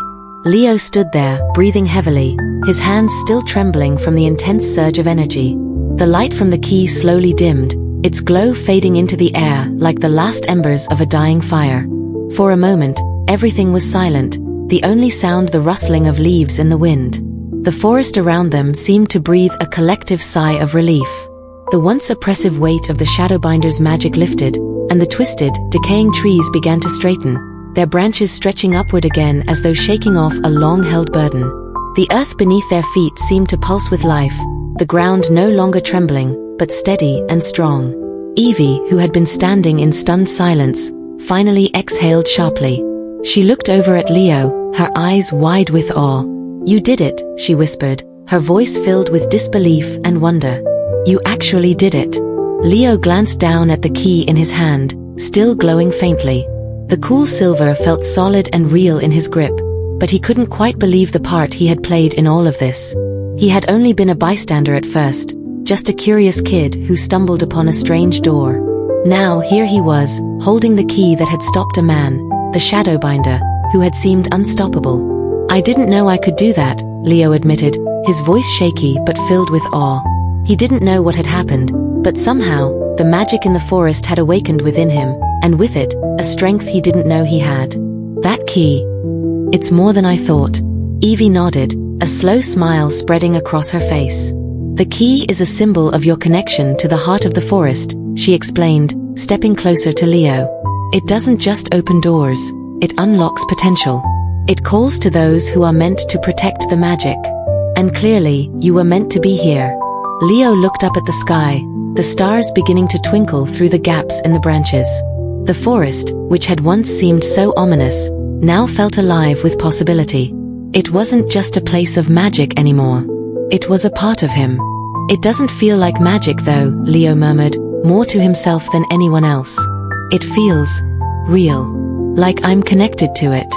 Leo stood there, breathing heavily, his hands still trembling from the intense surge of energy. The light from the key slowly dimmed, its glow fading into the air like the last embers of a dying fire. For a moment, everything was silent, the only sound the rustling of leaves in the wind. The forest around them seemed to breathe a collective sigh of relief. The once oppressive weight of the Shadowbinder's magic lifted, and the twisted, decaying trees began to straighten, their branches stretching upward again as though shaking off a long-held burden. The earth beneath their feet seemed to pulse with life, the ground no longer trembling, but steady and strong. Evie, who had been standing in stunned silence, finally exhaled sharply. She looked over at Leo, her eyes wide with awe. You did it, she whispered, her voice filled with disbelief and wonder. You actually did it. Leo glanced down at the key in his hand, still glowing faintly. The cool silver felt solid and real in his grip, but he couldn't quite believe the part he had played in all of this. He had only been a bystander at first, just a curious kid who stumbled upon a strange door. Now here he was, holding the key that had stopped a man, the Shadowbinder, who had seemed unstoppable. "I didn't know I could do that," Leo admitted, his voice shaky but filled with awe. He didn't know what had happened, but somehow, the magic in the forest had awakened within him, and with it, a strength he didn't know he had. "That key. It's more than I thought." Evie nodded, a slow smile spreading across her face. "The key is a symbol of your connection to the heart of the forest," she explained, stepping closer to Leo. "It doesn't just open doors, it unlocks potential. It calls to those who are meant to protect the magic. And clearly, you were meant to be here." Leo looked up at the sky, the stars beginning to twinkle through the gaps in the branches. The forest, which had once seemed so ominous, now felt alive with possibility. It wasn't just a place of magic anymore. It was a part of him. "It doesn't feel like magic though," Leo murmured, more to himself than anyone else. "It feels real. Like I'm connected to it.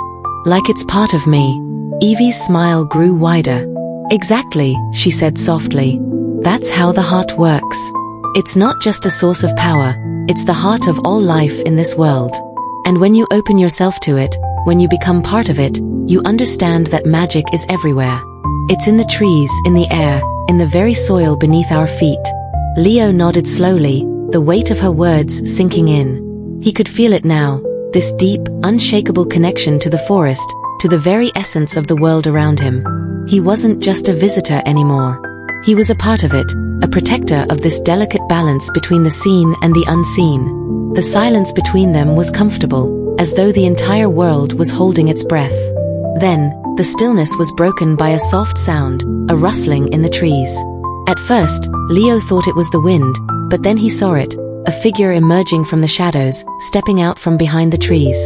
Like it's part of me." Evie's smile grew wider. "Exactly," she said softly. "That's how the heart works. It's not just a source of power, it's the heart of all life in this world. And when you open yourself to it, when you become part of it, you understand that magic is everywhere. It's in the trees, in the air, in the very soil beneath our feet." Leo nodded slowly, the weight of her words sinking in. He could feel it now, this deep, unshakable connection to the forest, to the very essence of the world around him. He wasn't just a visitor anymore. He was a part of it, a protector of this delicate balance between the seen and the unseen. The silence between them was comfortable, as though the entire world was holding its breath. Then, the stillness was broken by a soft sound, a rustling in the trees. At first, Leo thought it was the wind, but then he saw it, a figure emerging from the shadows, stepping out from behind the trees.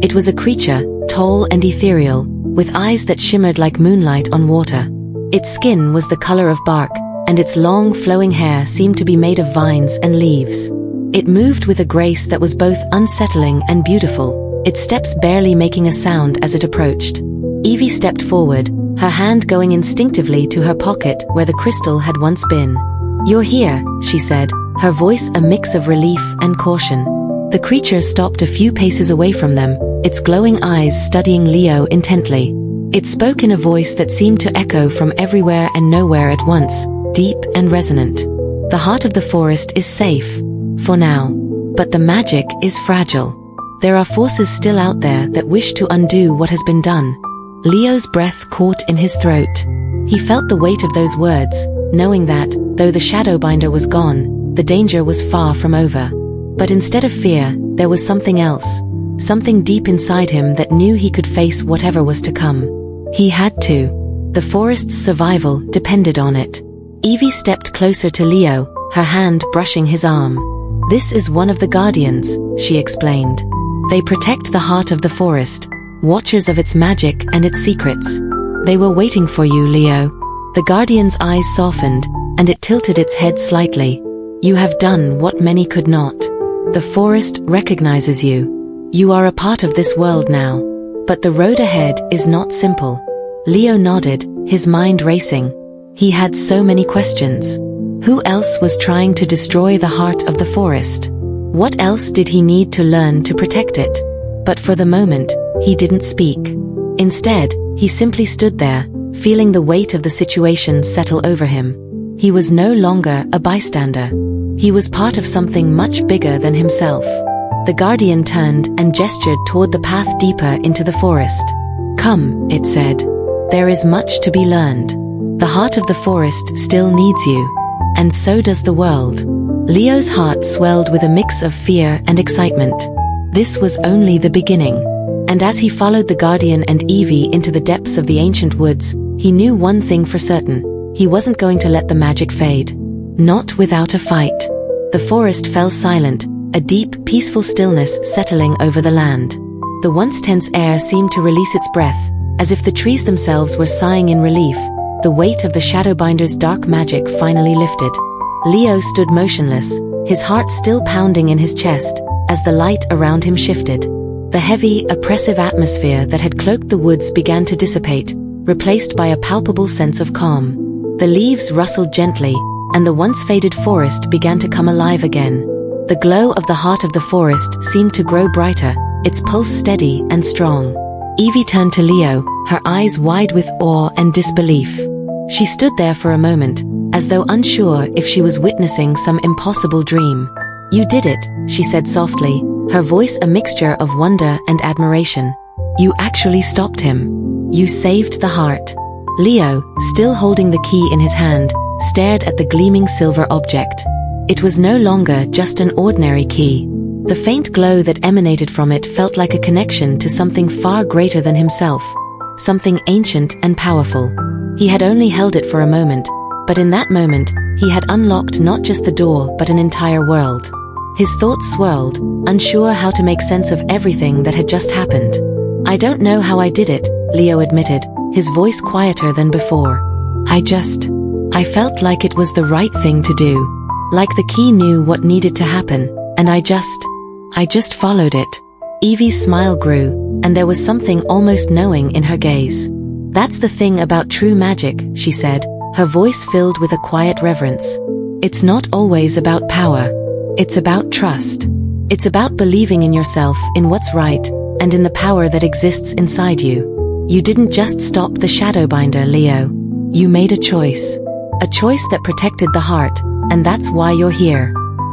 It was a creature, tall and ethereal, with eyes that shimmered like moonlight on water. Its skin was the color of bark, and its long flowing hair seemed to be made of vines and leaves. It moved with a grace that was both unsettling and beautiful, its steps barely making a sound as it approached. Evie stepped forward, her hand going instinctively to her pocket where the crystal had once been. "You're here," she said, her voice a mix of relief and caution. The creature stopped a few paces away from them, its glowing eyes studying Leo intently. It spoke in a voice that seemed to echo from everywhere and nowhere at once, deep and resonant. "The heart of the forest is safe, for now. But the magic is fragile. There are forces still out there that wish to undo what has been done." Leo's breath caught in his throat. He felt the weight of those words, knowing that, though the Shadowbinder was gone, the danger was far from over. But instead of fear, there was something else. Something deep inside him that knew he could face whatever was to come. He had to. The forest's survival depended on it. Evie stepped closer to Leo, her hand brushing his arm. "This is one of the guardians," she explained. "They protect the heart of the forest, watchers of its magic and its secrets. They were waiting for you, Leo." The guardian's eyes softened, and it tilted its head slightly. "You have done what many could not. The forest recognizes you. You are a part of this world now. But the road ahead is not simple." Leo nodded, his mind racing. He had so many questions. Who else was trying to destroy the heart of the forest? What else did he need to learn to protect it? But for the moment, he didn't speak. Instead, he simply stood there, feeling the weight of the situation settle over him. He was no longer a bystander. He was part of something much bigger than himself. The guardian turned and gestured toward the path deeper into the forest. "Come," it said. "There is much to be learned. The heart of the forest still needs you. And so does the world." Leo's heart swelled with a mix of fear and excitement. This was only the beginning. And as he followed the guardian and Evie into the depths of the ancient woods, he knew one thing for certain. He wasn't going to let the magic fade. Not without a fight. The forest fell silent, a deep, peaceful stillness settling over the land. The once tense air seemed to release its breath, as if the trees themselves were sighing in relief. The weight of the Shadowbinder's dark magic finally lifted. Leo stood motionless, his heart still pounding in his chest, as the light around him shifted. The heavy, oppressive atmosphere that had cloaked the woods began to dissipate, replaced by a palpable sense of calm. The leaves rustled gently, and the once faded forest began to come alive again. The glow of the heart of the forest seemed to grow brighter, its pulse steady and strong. Evie turned to Leo, her eyes wide with awe and disbelief. She stood there for a moment, as though unsure if she was witnessing some impossible dream. "You did it," she said softly, her voice a mixture of wonder and admiration. "You actually stopped him. You saved the heart." Leo, still holding the key in his hand, stared at the gleaming silver object. It was no longer just an ordinary key. The faint glow that emanated from it felt like a connection to something far greater than himself, something ancient and powerful. He had only held it for a moment, but in that moment, he had unlocked not just the door but an entire world. His thoughts swirled, unsure how to make sense of everything that had just happened. "I don't know how I did it," Leo admitted, his voice quieter than before. I felt like it was the right thing to do. Like the key knew what needed to happen, and I just followed it." Evie's smile grew, and there was something almost knowing in her gaze. "That's the thing about true magic," she said, her voice filled with a quiet reverence. "It's not always about power. It's about trust. It's about believing in yourself, in what's right, and in the power that exists inside you. You didn't just stop the Shadowbinder, Leo. You made a choice. A choice that protected the heart, and that's why you're here."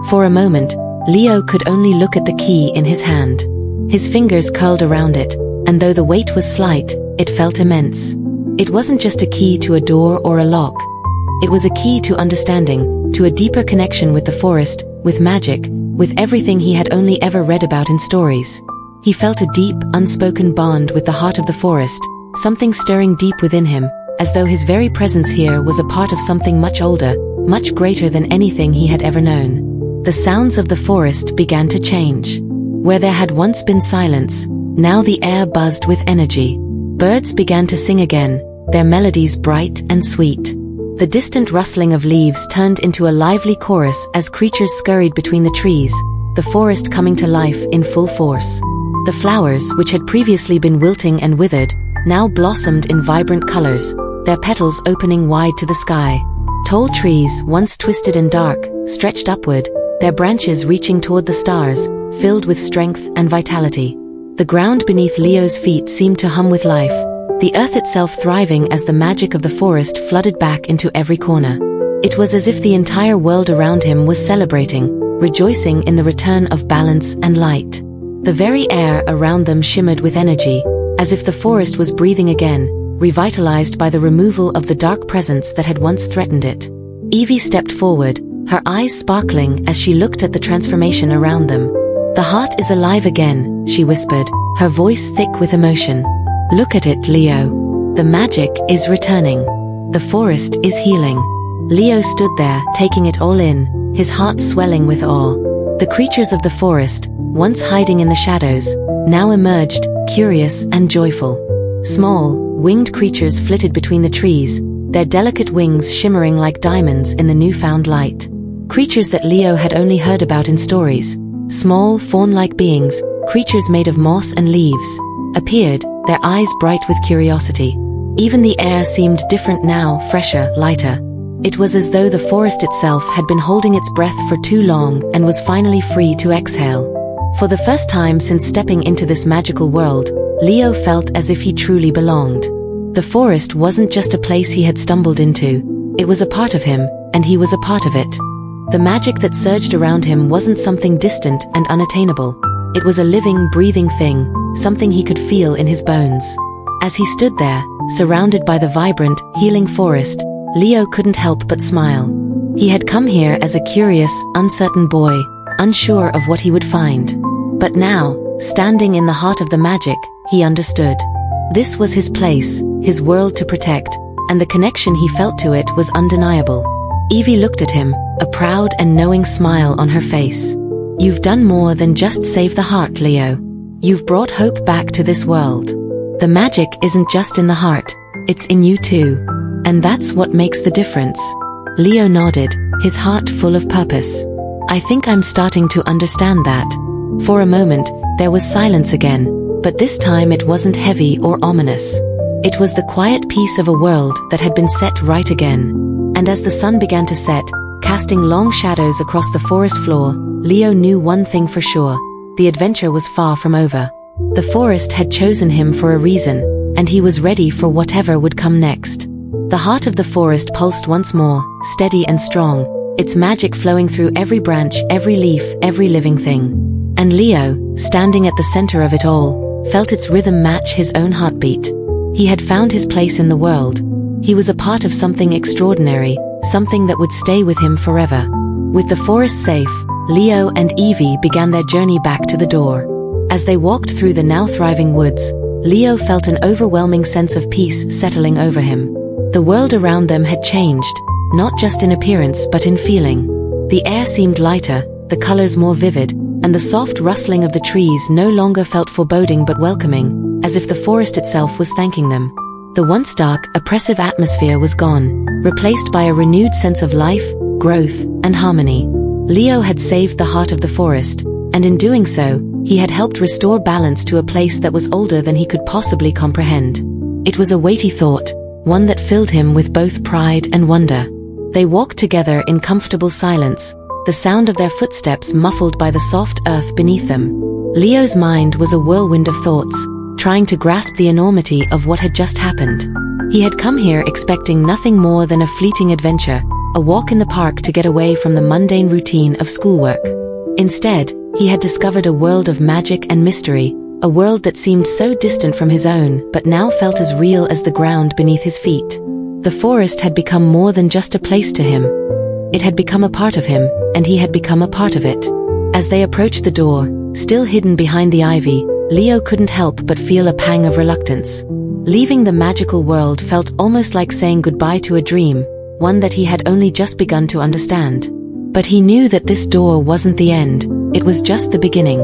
For a moment, Leo could only look at the key in his hand. His fingers curled around it, and though the weight was slight, it felt immense. It wasn't just a key to a door or a lock. It was a key to understanding, to a deeper connection with the forest, with magic, with everything he had only ever read about in stories. He felt a deep, unspoken bond with the heart of the forest, something stirring deep within him, as though his very presence here was a part of something much older, much greater than anything he had ever known. The sounds of the forest began to change. Where there had once been silence, now the air buzzed with energy. Birds began to sing again, their melodies bright and sweet. The distant rustling of leaves turned into a lively chorus as creatures scurried between the trees, the forest coming to life in full force. The flowers, which had previously been wilting and withered, now blossomed in vibrant colors, their petals opening wide to the sky. Tall trees, once twisted and dark, stretched upward, their branches reaching toward the stars, filled with strength and vitality. The ground beneath Leo's feet seemed to hum with life, the earth itself thriving as the magic of the forest flooded back into every corner. It was as if the entire world around him was celebrating, rejoicing in the return of balance and light. The very air around them shimmered with energy, as if the forest was breathing again, revitalized by the removal of the dark presence that had once threatened it. Evie stepped forward, her eyes sparkling as she looked at the transformation around them. "The heart is alive again," she whispered, her voice thick with emotion. "Look at it, Leo. The magic is returning. The forest is healing." Leo stood there, taking it all in, his heart swelling with awe. The creatures of the forest, once hiding in the shadows, now emerged, curious and joyful. Small, winged creatures flitted between the trees, their delicate wings shimmering like diamonds in the newfound light. Creatures that Leo had only heard about in stories, small, fawn-like beings, creatures made of moss and leaves, appeared, their eyes bright with curiosity. Even the air seemed different now, fresher, lighter. It was as though the forest itself had been holding its breath for too long and was finally free to exhale. For the first time since stepping into this magical world, Leo felt as if he truly belonged. The forest wasn't just a place he had stumbled into, it was a part of him, and he was a part of it. The magic that surged around him wasn't something distant and unattainable. It was a living, breathing thing, something he could feel in his bones. As he stood there, surrounded by the vibrant, healing forest, Leo couldn't help but smile. He had come here as a curious, uncertain boy, unsure of what he would find. But now, standing in the heart of the magic, he understood. This was his place, his world to protect, and the connection he felt to it was undeniable. Evie looked at him, a proud and knowing smile on her face. "You've done more than just save the heart, Leo. You've brought hope back to this world. The magic isn't just in the heart, it's in you too. And that's what makes the difference." Leo nodded, his heart full of purpose. "I think I'm starting to understand that." For a moment, there was silence again, but this time it wasn't heavy or ominous. It was the quiet peace of a world that had been set right again. And as the sun began to set, casting long shadows across the forest floor, Leo knew one thing for sure: the adventure was far from over. The forest had chosen him for a reason, and he was ready for whatever would come next. The heart of the forest pulsed once more, steady and strong, its magic flowing through every branch, every leaf, every living thing. And Leo, standing at the center of it all, felt its rhythm match his own heartbeat. He had found his place in the world. He was a part of something extraordinary, something that would stay with him forever. With the forest safe, Leo and Evie began their journey back to the door. As they walked through the now thriving woods, Leo felt an overwhelming sense of peace settling over him. The world around them had changed, not just in appearance but in feeling. The air seemed lighter, the colors more vivid, and the soft rustling of the trees no longer felt foreboding but welcoming, as if the forest itself was thanking them. The once dark, oppressive atmosphere was gone, replaced by a renewed sense of life, growth, and harmony. Leo had saved the heart of the forest, and in doing so, he had helped restore balance to a place that was older than he could possibly comprehend. It was a weighty thought, one that filled him with both pride and wonder. They walked together in comfortable silence, the sound of their footsteps muffled by the soft earth beneath them. Leo's mind was a whirlwind of thoughts, trying to grasp the enormity of what had just happened. He had come here expecting nothing more than a fleeting adventure, a walk in the park to get away from the mundane routine of schoolwork. Instead, he had discovered a world of magic and mystery, a world that seemed so distant from his own but now felt as real as the ground beneath his feet. The forest had become more than just a place to him. It had become a part of him, and he had become a part of it. As they approached the door, still hidden behind the ivy, Leo couldn't help but feel a pang of reluctance. Leaving the magical world felt almost like saying goodbye to a dream, one that he had only just begun to understand. But he knew that this door wasn't the end, it was just the beginning.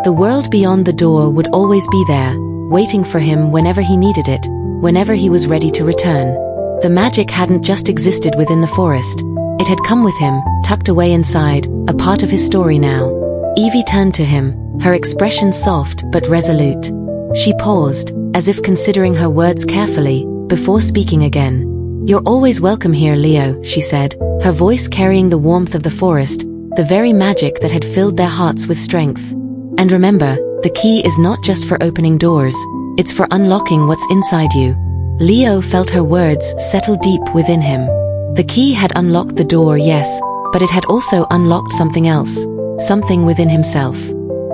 The world beyond the door would always be there, waiting for him whenever he needed it, whenever he was ready to return. The magic hadn't just existed within the forest. It had come with him, tucked away inside, a part of his story now. Evie turned to him, her expression soft but resolute. She paused, as if considering her words carefully, before speaking again. "You're always welcome here, Leo," she said, her voice carrying the warmth of the forest, the very magic that had filled their hearts with strength. "And remember, the key is not just for opening doors, it's for unlocking what's inside you." Leo felt her words settle deep within him. The key had unlocked the door, yes, but it had also unlocked something else, something within himself.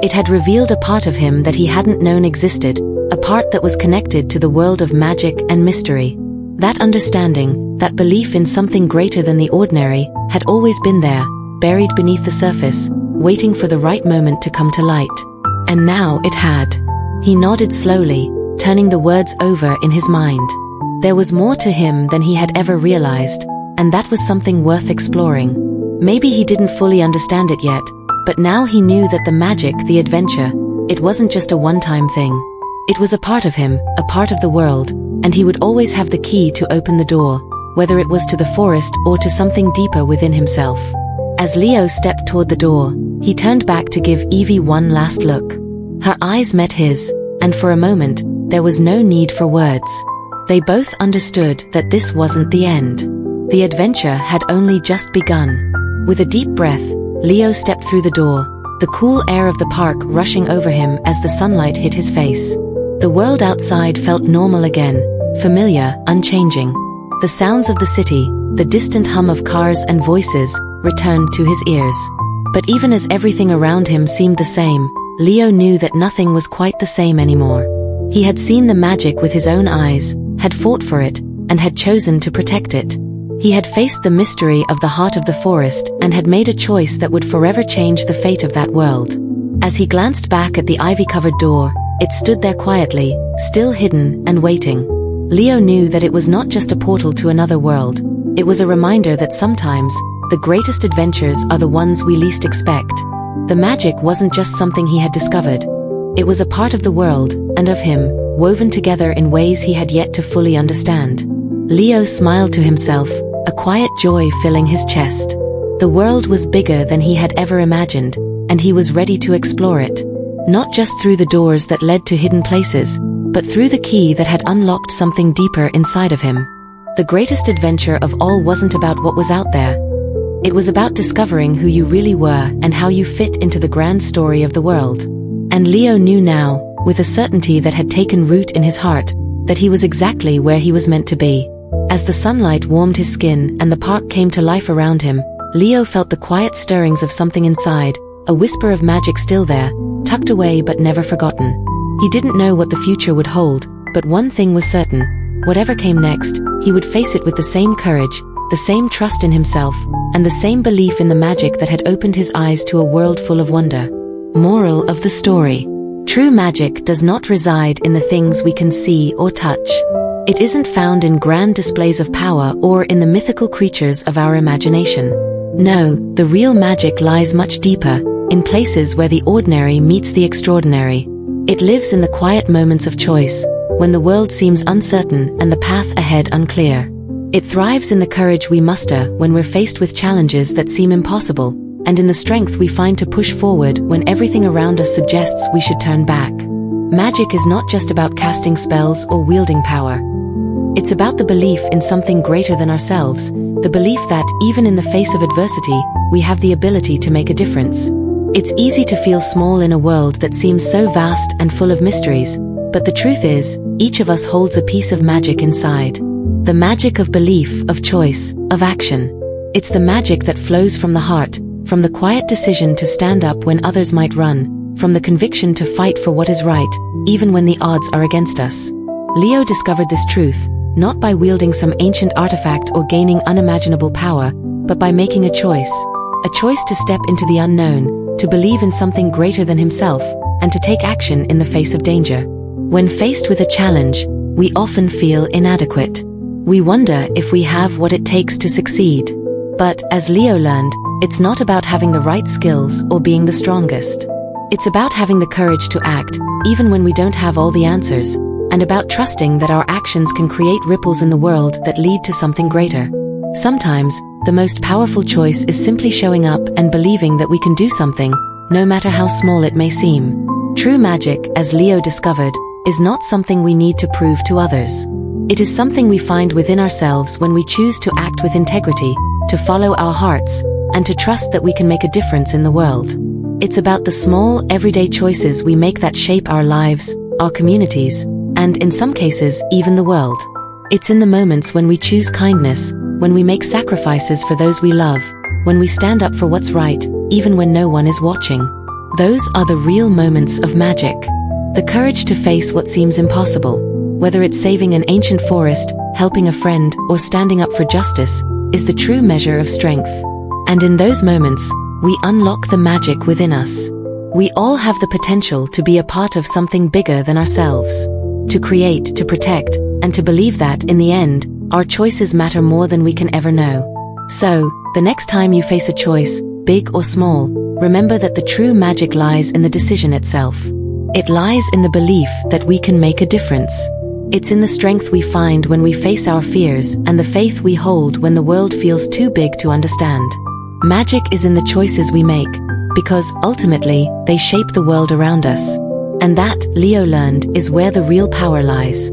It had revealed a part of him that he hadn't known existed, a part that was connected to the world of magic and mystery. That understanding, that belief in something greater than the ordinary, had always been there, buried beneath the surface, waiting for the right moment to come to light. And now it had. He nodded slowly, turning the words over in his mind. There was more to him than he had ever realized, and that was something worth exploring. Maybe he didn't fully understand it yet, but now he knew that the magic, the adventure, it wasn't just a one-time thing. It was a part of him, a part of the world, and he would always have the key to open the door, whether it was to the forest or to something deeper within himself. As Leo stepped toward the door, he turned back to give Evie one last look. Her eyes met his, and for a moment, there was no need for words. They both understood that this wasn't the end. The adventure had only just begun. With a deep breath, Leo stepped through the door, the cool air of the park rushing over him as the sunlight hit his face. The world outside felt normal again, familiar, unchanging. The sounds of the city, the distant hum of cars and voices, returned to his ears. But even as everything around him seemed the same, Leo knew that nothing was quite the same anymore. He had seen the magic with his own eyes, had fought for it, and had chosen to protect it. He had faced the mystery of the heart of the forest and had made a choice that would forever change the fate of that world. As he glanced back at the ivy-covered door, it stood there quietly, still hidden and waiting. Leo knew that it was not just a portal to another world. It was a reminder that sometimes, the greatest adventures are the ones we least expect. The magic wasn't just something he had discovered. It was a part of the world, and of him, woven together in ways he had yet to fully understand. Leo smiled to himself, a quiet joy filling his chest. The world was bigger than he had ever imagined, and he was ready to explore it. Not just through the doors that led to hidden places, but through the key that had unlocked something deeper inside of him. The greatest adventure of all wasn't about what was out there. It was about discovering who you really were and how you fit into the grand story of the world. And Leo knew now, with a certainty that had taken root in his heart, that he was exactly where he was meant to be. As the sunlight warmed his skin and the park came to life around him, Leo felt the quiet stirrings of something inside, a whisper of magic still there, tucked away but never forgotten. He didn't know what the future would hold, but one thing was certain. Whatever came next, he would face it with the same courage, the same trust in himself, and the same belief in the magic that had opened his eyes to a world full of wonder. Moral of the story: true magic does not reside in the things we can see or touch. It isn't found in grand displays of power or in the mythical creatures of our imagination. No, the real magic lies much deeper, in places where the ordinary meets the extraordinary. It lives in the quiet moments of choice, when the world seems uncertain and the path ahead unclear. It thrives in the courage we muster when we're faced with challenges that seem impossible, and in the strength we find to push forward when everything around us suggests we should turn back. Magic is not just about casting spells or wielding power. It's about the belief in something greater than ourselves, the belief that, even in the face of adversity, we have the ability to make a difference. It's easy to feel small in a world that seems so vast and full of mysteries, but the truth is, each of us holds a piece of magic inside. The magic of belief, of choice, of action. It's the magic that flows from the heart, from the quiet decision to stand up when others might run, from the conviction to fight for what is right, even when the odds are against us. Leo discovered this truth, not by wielding some ancient artifact or gaining unimaginable power, but by making a choice to step into the unknown, to believe in something greater than himself, and to take action in the face of danger. When faced with a challenge, we often feel inadequate. We wonder if we have what it takes to succeed. But, as Leo learned, it's not about having the right skills or being the strongest. It's about having the courage to act, even when we don't have all the answers, and about trusting that our actions can create ripples in the world that lead to something greater. Sometimes, the most powerful choice is simply showing up and believing that we can do something, no matter how small it may seem. True magic, as Leo discovered, is not something we need to prove to others. It is something we find within ourselves when we choose to act with integrity, to follow our hearts, and to trust that we can make a difference in the world. It's about the small, everyday choices we make that shape our lives, our communities, and in some cases, even the world. It's in the moments when we choose kindness, when we make sacrifices for those we love, when we stand up for what's right, even when no one is watching. Those are the real moments of magic. The courage to face what seems impossible, whether it's saving an ancient forest, helping a friend, or standing up for justice, is the true measure of strength. And in those moments, we unlock the magic within us. We all have the potential to be a part of something bigger than ourselves. To create, to protect, and to believe that, in the end, our choices matter more than we can ever know. So, the next time you face a choice, big or small, remember that the true magic lies in the decision itself. It lies in the belief that we can make a difference. It's in the strength we find when we face our fears and the faith we hold when the world feels too big to understand. Magic is in the choices we make, because, ultimately, they shape the world around us. And that, Leo learned, is where the real power lies.